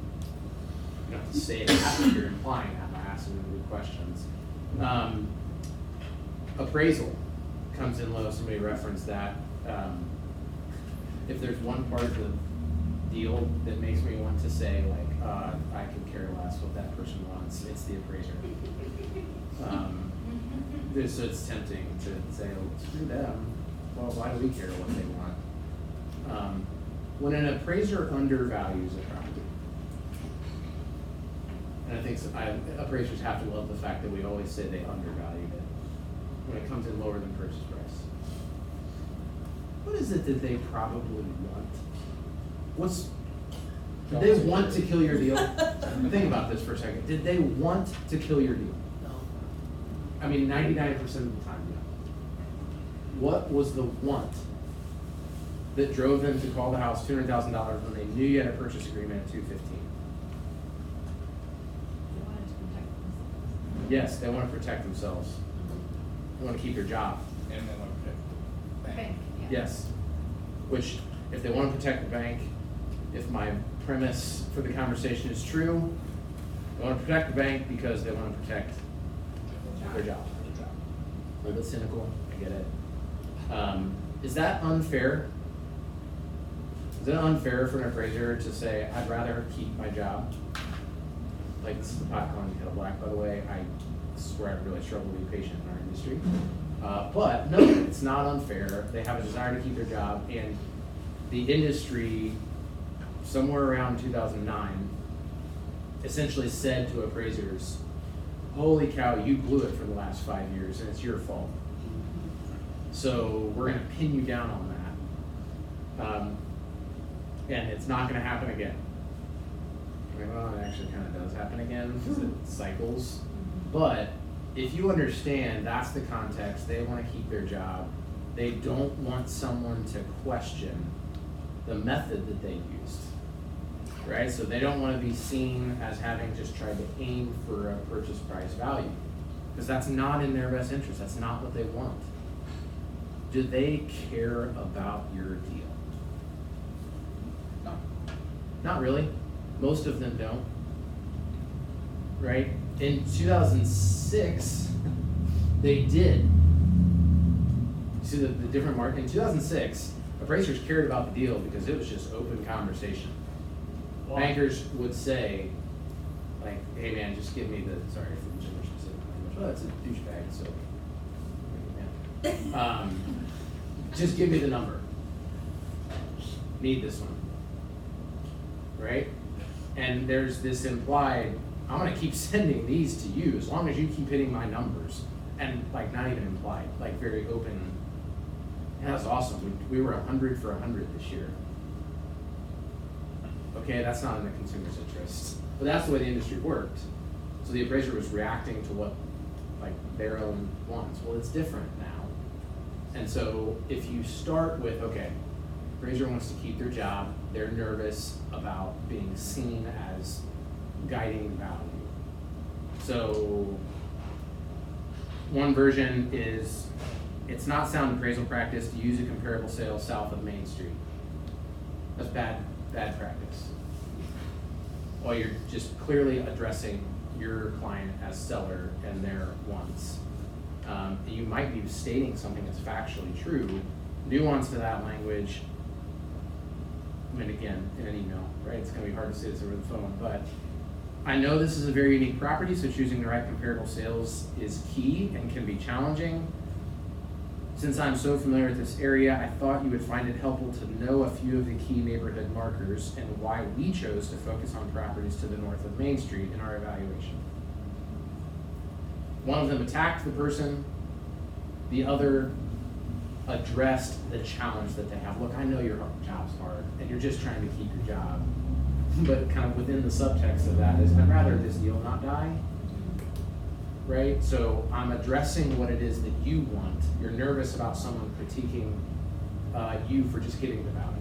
You don't have to say that, but you're implying that by asking them good questions. Appraisal comes in low. Somebody referenced that. If there's one part of the deal that makes me want to say, I could care less what that person wants, it's the appraiser. So it's tempting to say, screw them. Well, why do we care what they want? When an appraiser undervalues a property, and I think appraisers have to love the fact that we always say they undervalued it when it comes in lower than purchase price. What is it that they probably want? Did they want to kill your deal? Think about this for a second. Did they want to kill your deal? No. 99% of the time, no. What was the want that drove them to call the house $200,000 when they knew you had a purchase agreement at $215,000? They wanted to protect themselves. Yes, they want to protect themselves. They want to keep their job. And then I'll protect the bank. Yeah. Yes. Which, if they want to protect the bank, if my premise for the conversation is true, they want to protect the bank because they want to protect their job. A little bit cynical, I get it. Is that unfair? Is it unfair for an appraiser to say, I'd rather keep my job? This is the pot calling the kettle black, by the way. This is where I really struggle to be patient in our industry. But no, it's not unfair. They have a desire to keep their job, and the industry, somewhere around 2009, essentially said to appraisers, holy cow, you blew it for the last 5 years, and it's your fault. So we're going to pin you down on that. And it's not going to happen again. Well, it actually kind of does happen again because it cycles. But if you understand that's the context, they want to keep their job, they don't want someone to question the method that they used, right? So they don't want to be seen as having just tried to aim for a purchase price value, because that's not in their best interest. That's not what they want. Do they care about your deal? No. Not really. Most of them don't, right? In 2006, they did. See the different market? In 2006, appraisers cared about the deal because it was just open conversation. Wow. Bankers would say, like, hey man, just give me the, sorry for the gender specific language, well, it's a douchebag, so. Just give me the number. Need this one. Right? And there's this implied, I'm gonna keep sending these to you as long as you keep hitting my numbers. And like not even implied, like very open. And that's awesome. We were 100 for 100 this year. Okay, that's not in the consumer's interest. But that's the way the industry worked. So the appraiser was reacting to what like their own wants. Well, it's different now. And so if you start with, okay, appraiser wants to keep their job, they're nervous about being seen as guiding value. So one version is, it's not sound appraisal practice to use a comparable sale south of Main Street. That's bad practice. Or you're just clearly addressing your client as seller and their wants. You might be stating something that's factually true. Nuance to that language, I mean, again, in an email, right? It's gonna be hard to say this over the phone, but I know this is a very unique property, so choosing the right comparable sales is key and can be challenging. Since I'm so familiar with this area, I thought you would find it helpful to know a few of the key neighborhood markers and why we chose to focus on properties to the north of Main Street in our evaluation. One of them attacked the person, the other addressed the challenge that they have. Look, I know your job's hard and you're just trying to keep your job, but kind of within the subtext of that is, I'd rather this deal not die, right? So I'm addressing what it is that you want. You're nervous about someone critiquing you for just hitting the value.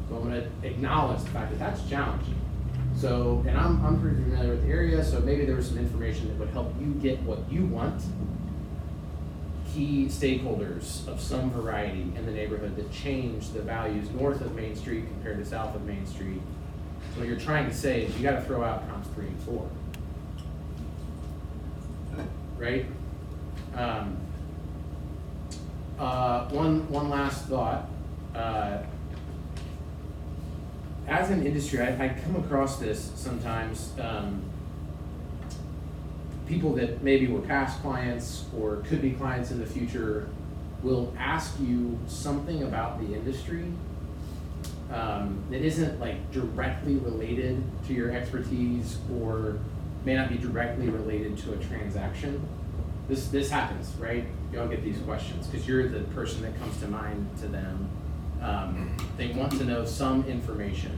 So I'm gonna acknowledge the fact that that's challenging. So, and I'm pretty familiar with the area, so maybe there was some information that would help you get what you want. Key stakeholders of some variety in the neighborhood that change the values north of Main Street compared to south of Main Street. So what you're trying to say is you gotta throw out comps 3 and 4. Right? One last thought. As an industry, I come across this sometimes. People that maybe were past clients or could be clients in the future will ask you something about the industry that isn't like directly related to your expertise or may not be directly related to a transaction. This happens, right? Y'all get these questions because you're the person that comes to mind to them. They want to know some information.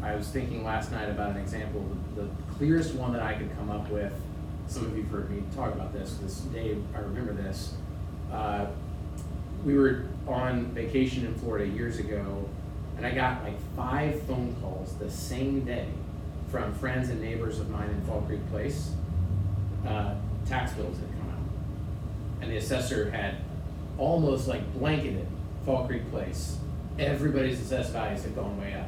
I was thinking last night about an example. The clearest one that I could come up with, some of you've heard me talk about this day, I remember this. We were on vacation in Florida years ago, and I got like 5 phone calls the same day from friends and neighbors of mine in Fall Creek Place. Tax bills had come out, and the assessor had almost like blanketed Fall Creek Place. Everybody's assessed values had gone way up.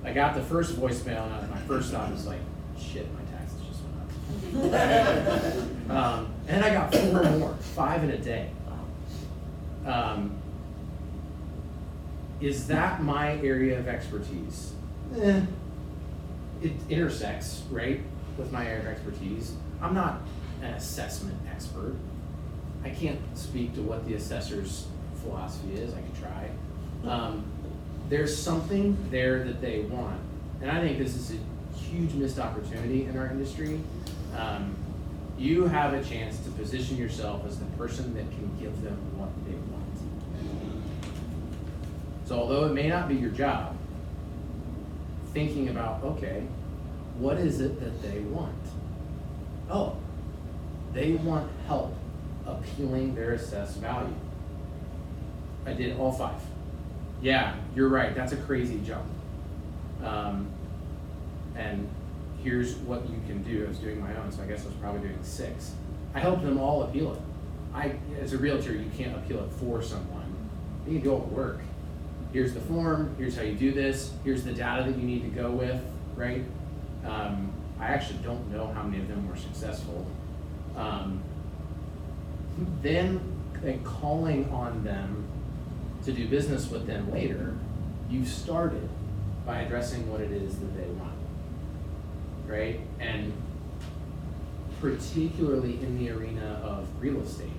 I got the first voicemail, and my first thought was like, shit, my taxes just went up. And I got 4 more, 5 in a day. Is that my area of expertise? It intersects, right, with my area of expertise. I'm not an assessment expert. I can't speak to what the assessor's philosophy is. I could try. There's something there that they want, and I think this is a huge missed opportunity in our industry. You have a chance to position yourself as the person that can give them what they want. So although it may not be your job, thinking about, okay, what is it that they want? oh, they want help appealing their assessed value. I did all 5. Yeah, you're right, that's a crazy jump. And here's what you can do. I was doing my own, so I guess I was probably doing 6. I helped them all appeal it. As a realtor, you can't appeal it for someone. You can go at work. Here's the form, here's how you do this, here's the data that you need to go with, right? I actually don't know how many of them were successful. Then calling on them to do business with them later, you've started by addressing what it is that they want, right? And particularly in the arena of real estate,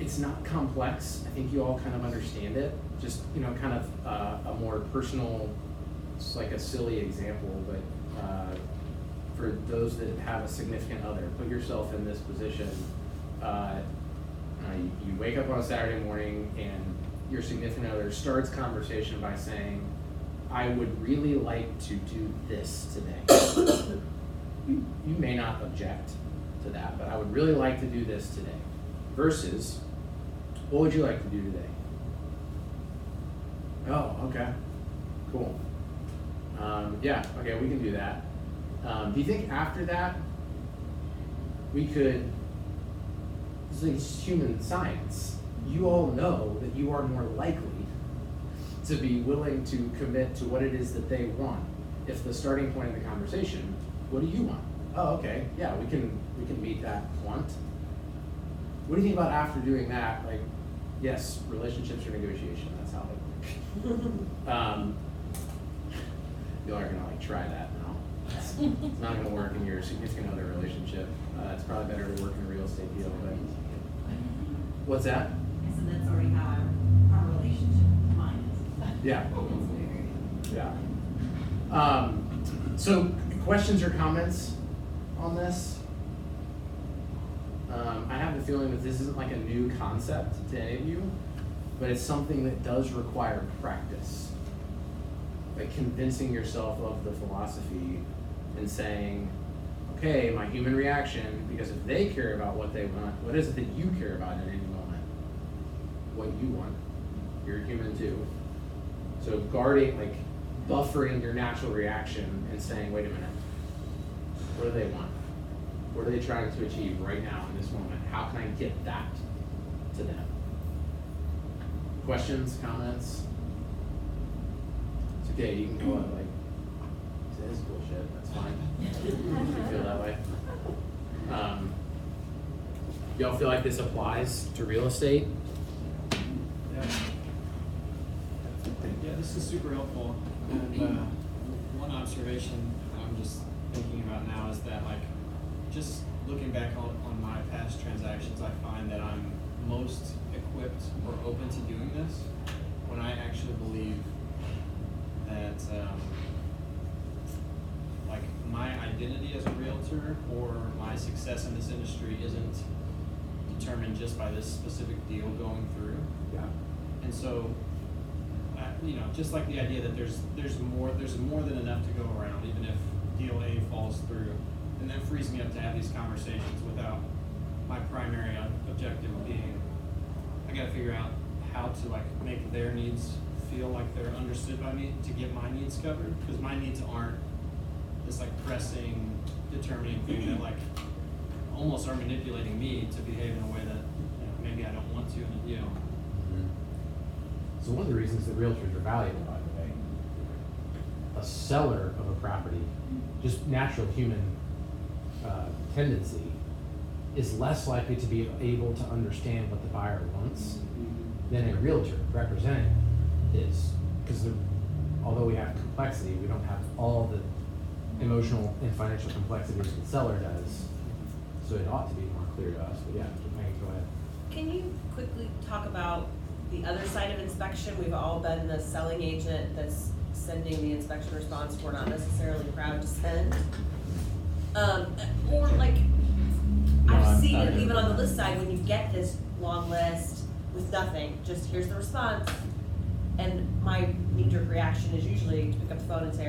it's not complex. I think you all kind of understand it. Just, kind of a more personal, it's like a silly example, but for those that have a significant other, put yourself in this position. You wake up on a Saturday morning and your significant other starts conversation by saying, I would really like to do this today. You may not object to that, but I would really like to do this today. Versus, what would you like to do today? Oh, okay, cool. Yeah, okay, we can do that. Do you think after that, we could, it's human science, you all know that you are more likely to be willing to commit to what it is that they want. If the starting point of the conversation, what do you want? Oh, okay, yeah, we can meet that want. What do you think about after doing that? Like, yes, relationships are negotiation, that's how they work. You are gonna try that now. It's not gonna work in your significant other relationship. It's probably better to work in a real estate deal, but. What's that? So that's already how our relationship with mine is. Yeah. Yeah. So questions or comments on this? I have the feeling that this isn't like a new concept to any of you, but it's something that does require practice. Like convincing yourself of the philosophy and saying, okay, my human reaction, because if they care about what they want, what is it that you care about in any moment? What you want. You're human too. So guarding, buffering your natural reaction and saying, wait a minute, what do they want? What are they trying to achieve right now in this moment? How can I get that to them? Questions, comments? It's okay, you can go out this is bullshit, that's fine. You feel that way? Y'all feel like this applies to real estate? Yeah, this is super helpful. And one observation I'm just thinking about now is that, just looking back on my past transactions, I find that I'm most equipped or open to doing this when I actually believe that my identity as a realtor or my success in this industry isn't determined just by this specific deal going through. Yeah. And so, just like the idea that there's more than enough to go around, even if deal A falls through, and that frees me up to have these conversations without my primary objective being, I gotta figure out how to make their needs feel like they're understood by me to get my needs covered, because my needs aren't this pressing, determining thing that almost are manipulating me to behave in a way that maybe I don't want to in a deal. So one of the reasons that realtors are valuable, by the way, a seller of a property, just natural human tendency, is less likely to be able to understand what the buyer wants than a realtor representative is. Because although we have complexity, we don't have all the emotional and financial complexities that the seller does. So it ought to be more clear to us. But yeah, Maggie, go ahead. Can you quickly talk about the other side of inspection? We've all been the selling agent that's sending the inspection response we're not necessarily proud to send. Or I've seen it even on the list side when you get this long list with nothing, just here's the response. And my knee-jerk reaction is usually to pick up the phone and say,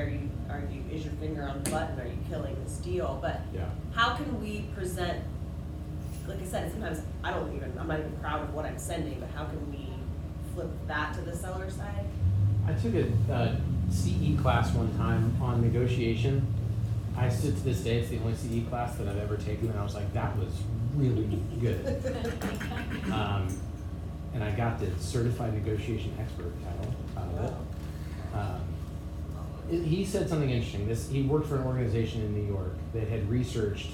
is your finger on the button, are you killing this deal? But Yeah. how can we present, like I said, sometimes I'm not even proud of what I'm sending, but how can we flip that to the seller side? I took a CE class one time on negotiation. I still to this day, it's the only CE class that I've ever taken, and I was like, that was really good. And I got the certified negotiation expert title out of it. He said something interesting. He worked for an organization in New York that had researched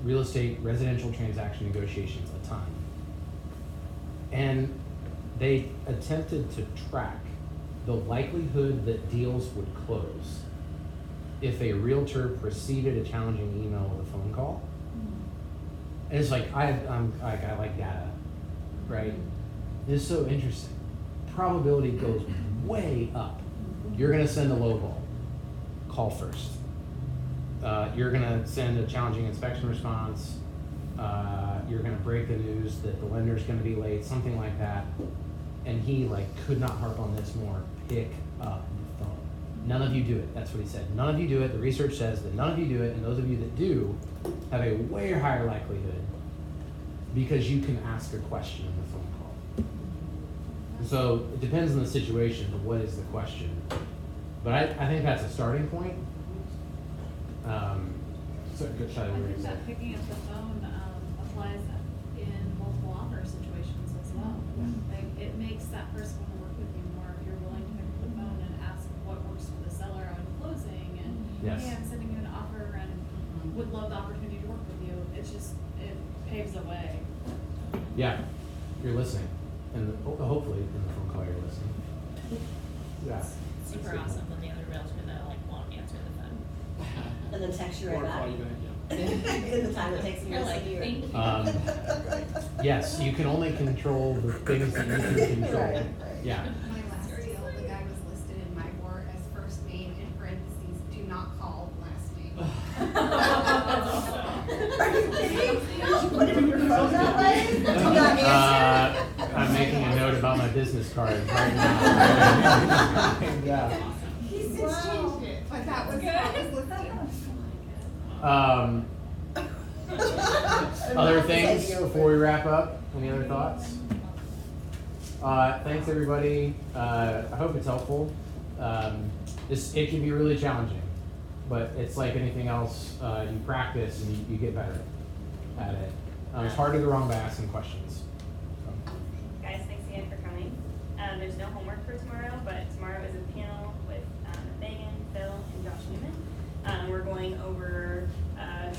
real estate residential transaction negotiations a ton. And they attempted to track the likelihood that deals would close if a realtor preceded a challenging email with a phone call. And it's like, I like data, right? It's so interesting. Probability goes way up. You're gonna send a low ball, call first. You're gonna send a challenging inspection response. You're gonna break the news that the lender's gonna be late, something like that. And he could not harp on this more. Pick up the phone. None of you do it. That's what he said. None of you do it. The research says that none of you do it, and those of you that do have a way higher likelihood because you can ask a question in the phone call. And so it depends on the situation, but what is the question? But I think that's a starting point. So good try to I word think it. that picking up the phone applies in multiple offer situations as well. Like, it makes that person want to work with you more if you're willing to pick up the phone and ask what works for the seller on closing, and Yes. hey, I'm sending you an offer and would love the opportunity to work with you. It's just, it paves the way. Yeah, you're listening, and hopefully in the phone call you're listening. Yeah. Super awesome when the other realtor that won't answer the phone. And then text you Or right call back? you back, yeah. In the time it takes me You're to like, send you. thank you. Yes, you can only control the things that you can control. Right. Yeah. My last deal, the guy was listed in my board as first name in parentheses, do not call last name. Are you kidding? Did you put it in your phone that way? Do not answer? I'm making a note about my business card right now. Yeah. He's since changed it, but that was how it was listed. Other things before we wrap up? Any other thoughts? Thanks everybody. I hope it's helpful. It can be really challenging, but it's like anything else. You practice and you get better at it. It's hard to go wrong by asking questions. Guys, thanks again for coming. There's no homework for tomorrow, but tomorrow is a panel with Megan, Phil, and Josh Newman. We're going over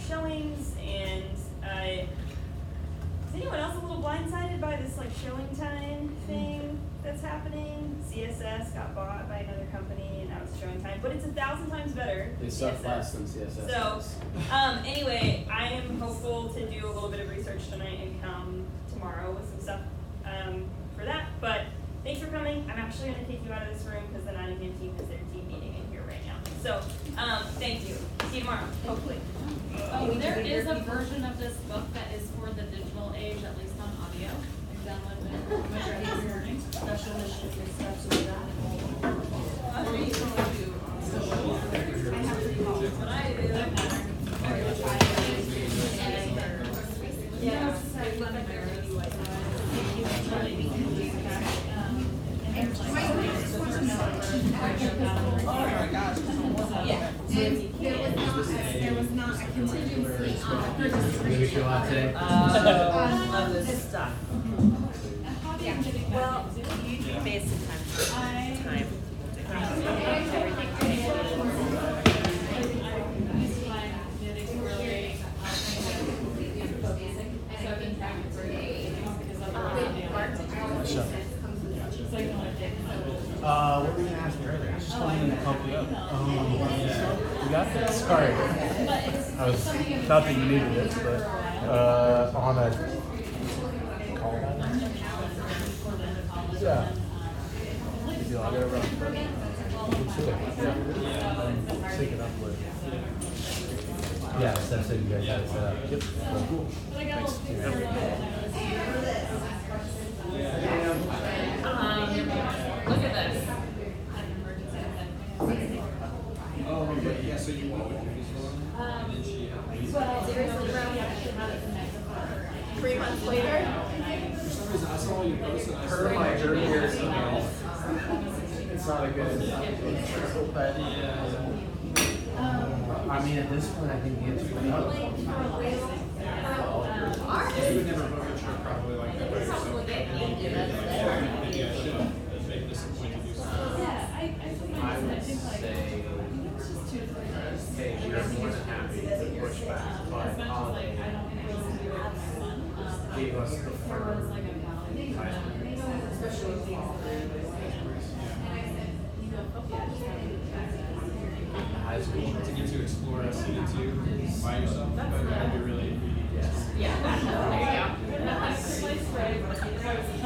showings, and is anyone else a little blindsided by this showing time thing that's happening? CSS got bought by another company, and now it's showing time, but it's 1,000 times better than They suck CSS. less than CSS. So, anyway, I am hopeful to do a little bit of research tonight and come tomorrow with some stuff for that. But thanks for coming. I'm actually going to take you out of this room because the Nottingham team has their team meeting in here right now. So, thank you. See you tomorrow, hopefully. Oh, there is a version of this book that is for the digital age, at least on audio. I downloaded it this morning. Special initiative and stuff like that. What I do. There was not a contingency on the purchase Can I get your latte? Love this stuff. Well, you do base some time. What were you gonna ask me earlier? I was just coming in to pump you up. You got this? Sorry. I was, not that you needed it, but, on a call. Yeah. Good deal. I'll get over on Friday. Yeah. Sync it up with. Yeah, that's it. You guys got it set up. Yep. Cool. Thanks. Look at this. Oh, months later. For some reason, I saw you post and I Per my said. earlier email, it's not a good, but I mean, at this point, I think the answer would be no. You would never vote your probably like that by yourself. Maybe I should make this a point to do something. I would say, hey, we are more than happy to push back, but holiday gave us the firm high school. To get to explore SCD2 by yourself, that'd be really. Yeah, there you go.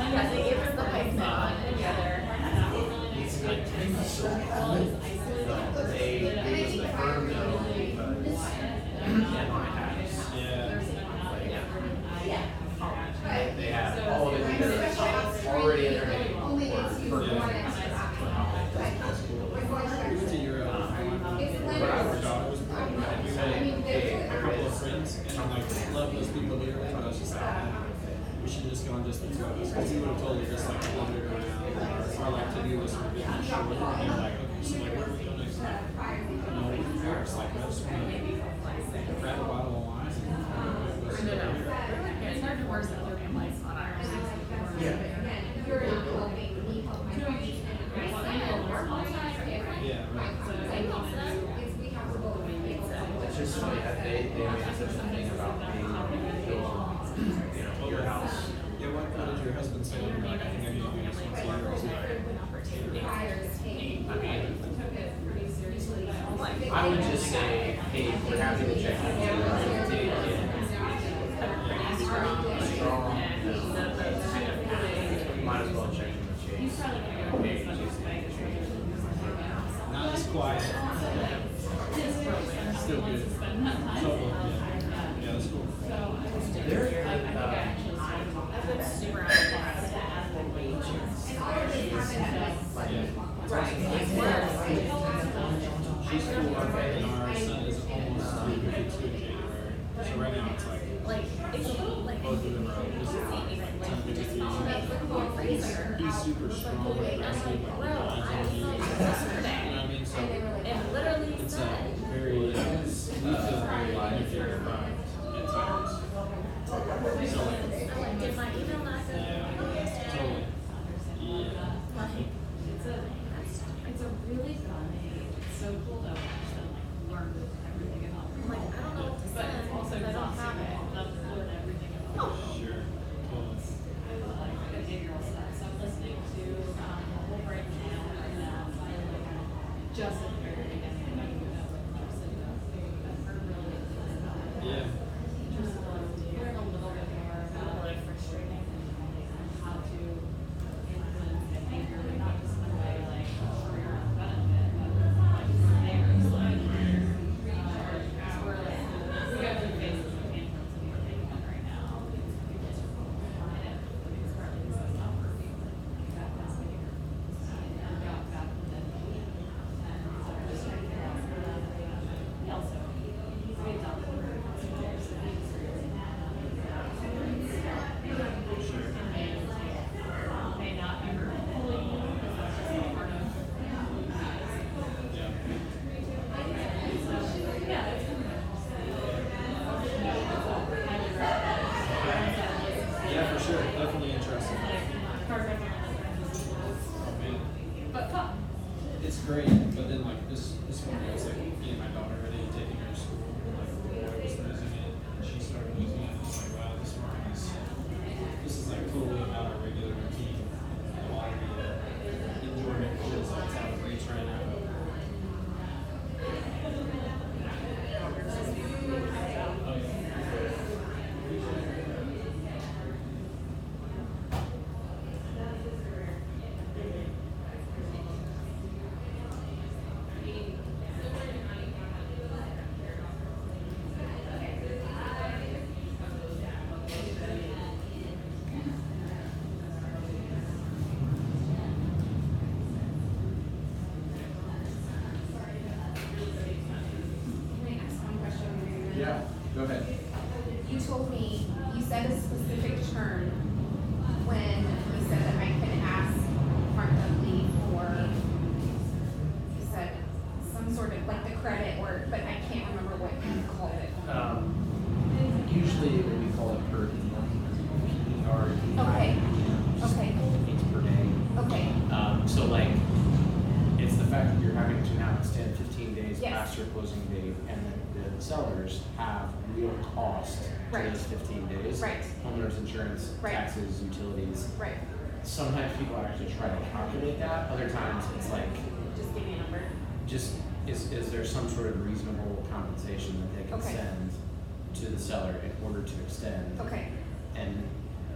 Yeah, they gave us the high school together. They gave us the firm no because in my house, they had all of it either already in their name or perfect. We went to Europe. But I was daughter was pregnant, and we had a couple of friends, and I'm like, love those people dearly, but I was just like, we should just go on just the two of us, because we would have totally just like wandered around, our like to-do list would have been short, and be like, okay, so like, where are we going next time? You know, we're in Paris, like, I just want to grab a bottle of wine and go sit over here. Yeah, it's hard to work with other families on ours. Yeah, right. It's just funny that they made such a thing about being your house. Yeah, what did your husband say? You're like, I think I need to do this once a year. Or something. I would just say, hey, we're happy to check in. Take it. Strong. Might as well check in with Chase. Hey, Chase. Not as quiet. Still good. Totally. Yeah, that's cool. Super honest. She's cool, and our son is almost 3 weeks in January. So right now it's like both of them are just 10 weeks. He's super strong, aggressive, like you know what I mean? So And literally it's said, very, we feel very interfered at times. So like, I'm like, did my email not go? yeah, totally. Yeah. It's a really fun, it's so cool to learn everything about. I'm like, I don't know what to But say. it's also I don't have exhausting, it. I love to learn everything about. Sure. Totally. Like behavioral stuff, so I'm listening to, a whole breakdown right now, just at the very beginning, I knew that with Larson, but her really, Yeah. just learn a little bit more about like frustrating and how to influence behavior, not just in a way like for your own benefit, but like for theirs, like, we're like, we got two phases of tantrums and we're taking one right now. Because partly this is not working, like that was behavior. And got back with it. And so we're just trying to figure out he also, he's made up for it. May not ever fully, because that's just part of. Yeah. So, yeah, it's Yeah, for sure. Definitely interesting. but fun. It's great, but then like this morning, it's like getting my daughter ready and taking her to school. Like the boy was losing it, and she started losing it. It's like, wow, this morning is like totally out of our regular routine. A lot of the enjoyment feels like it's out of reach right now. understand 15 days Yes. past your closing date, and then the sellers have real cost to Right. those 15 days. Right. Homeowners insurance, Right. taxes, utilities. Right, Sometimes people actually try to calculate that, other times it's like, just give me a number. just, is there some sort of reasonable compensation that they can Okay. send to the seller in order to extend? Okay, And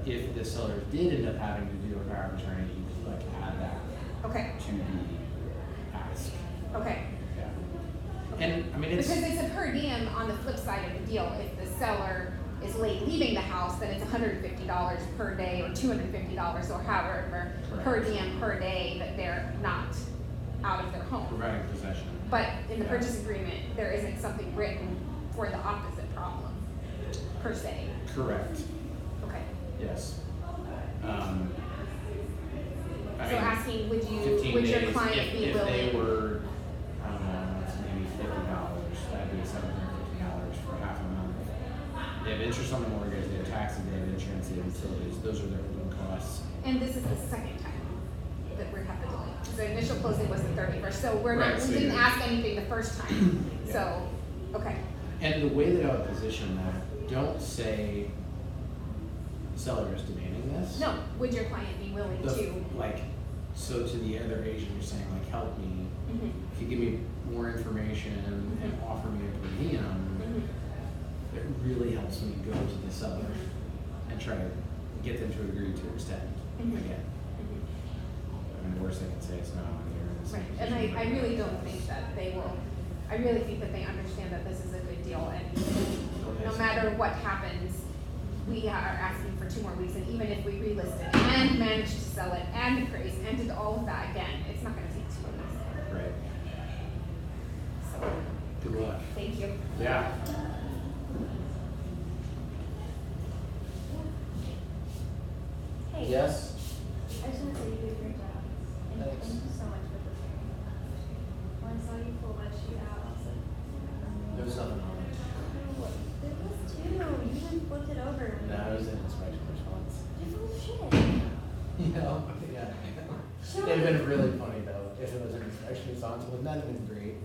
if the seller did end up having to do a power of attorney, you could like add that okay, to the ask. okay. Yeah. And I mean, it's. Because it's a per diem on the flip side of the deal. If the seller is late leaving the house, then it's $150 per day or $250 or however per Correct. diem per day that they're not out of their home. Providing possession. But in the Yeah. purchase agreement, there isn't something written for the opposite problem, per se. Correct, Okay. yes. I So mean, asking, 15 would your days, client if, be if willing? they were, I don't know, it's maybe $50, that'd be $750 for half a month. They have interest on the mortgage, they have taxes, they have insurance, they have utilities, those are their living costs. And this is the second time that we're having to delay. The initial closing was the 31st, so we're not, Right, so we didn't you're- ask anything the first time, Yeah. so, okay. And the way that I would position that, don't say seller is demanding this. No, would your client be willing The- to? Like, so to the other agent, you're saying like, help me, Mhm, if you give me more information and offer me a per diem, mhm. it really helps me go to the seller and try to get them to agree to extend Mhm. again. I mean, the worst they can say is no, and you're in the Right, same and position. I really don't think that they will, I really think that they understand that this is a good deal, and no matter what happens, we are asking for 2 more weeks, and even if we relist it and manage to sell it and appraise and did all of that again, it's not gonna take 2 weeks. Right, So, good luck. thank you. Yeah. Hey. Yes? I just want to say you did a great job. And Thanks. thank you so much for preparing. When I saw you pull that sheet out, I was like, There was nothing on it. oh, there was two. You even flipped it over. No, it was an inspection response. Oh, shit. You know, yeah. It'd been really funny though, if it was an inspection response, wouldn't that have been great?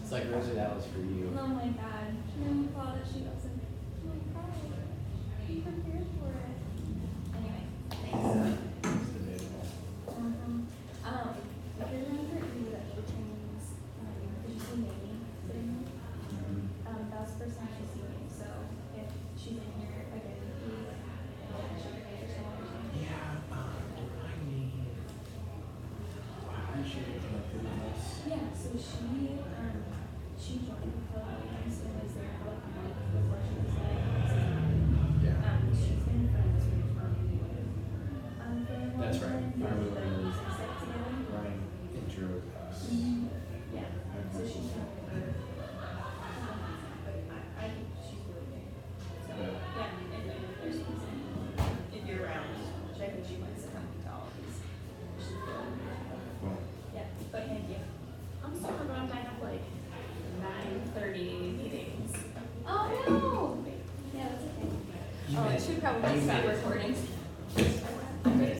It's like, Rosie, that was for you. Oh my god. And then we saw that sheet, I was like, oh my god. You prepared for it. Anyway, thanks. Yeah, it's debatable. If you're going to review the A trainings, did you see Mamie sitting there? That was the first time she's seen you, so if she's in here again, please, shake your hand or something. Yeah, I need. Wow, I should have connected with us. Yeah, so she joined the club and so was there about a month before she was like, Yeah. she's been friends with for a That's right. long time. I remember They when used to sit together. Ryan introed us. Yeah, so she's not her. But I think she's really good. So, Good. yeah, if there's reason, if you're around, which I think she might sit down to all of these. She's really good. Cool. Yeah, but thank you. I'm sorry, but I have like 9:30 meetings. Oh, no! Yeah, that's okay. Oh, it should probably you stop made it. recording.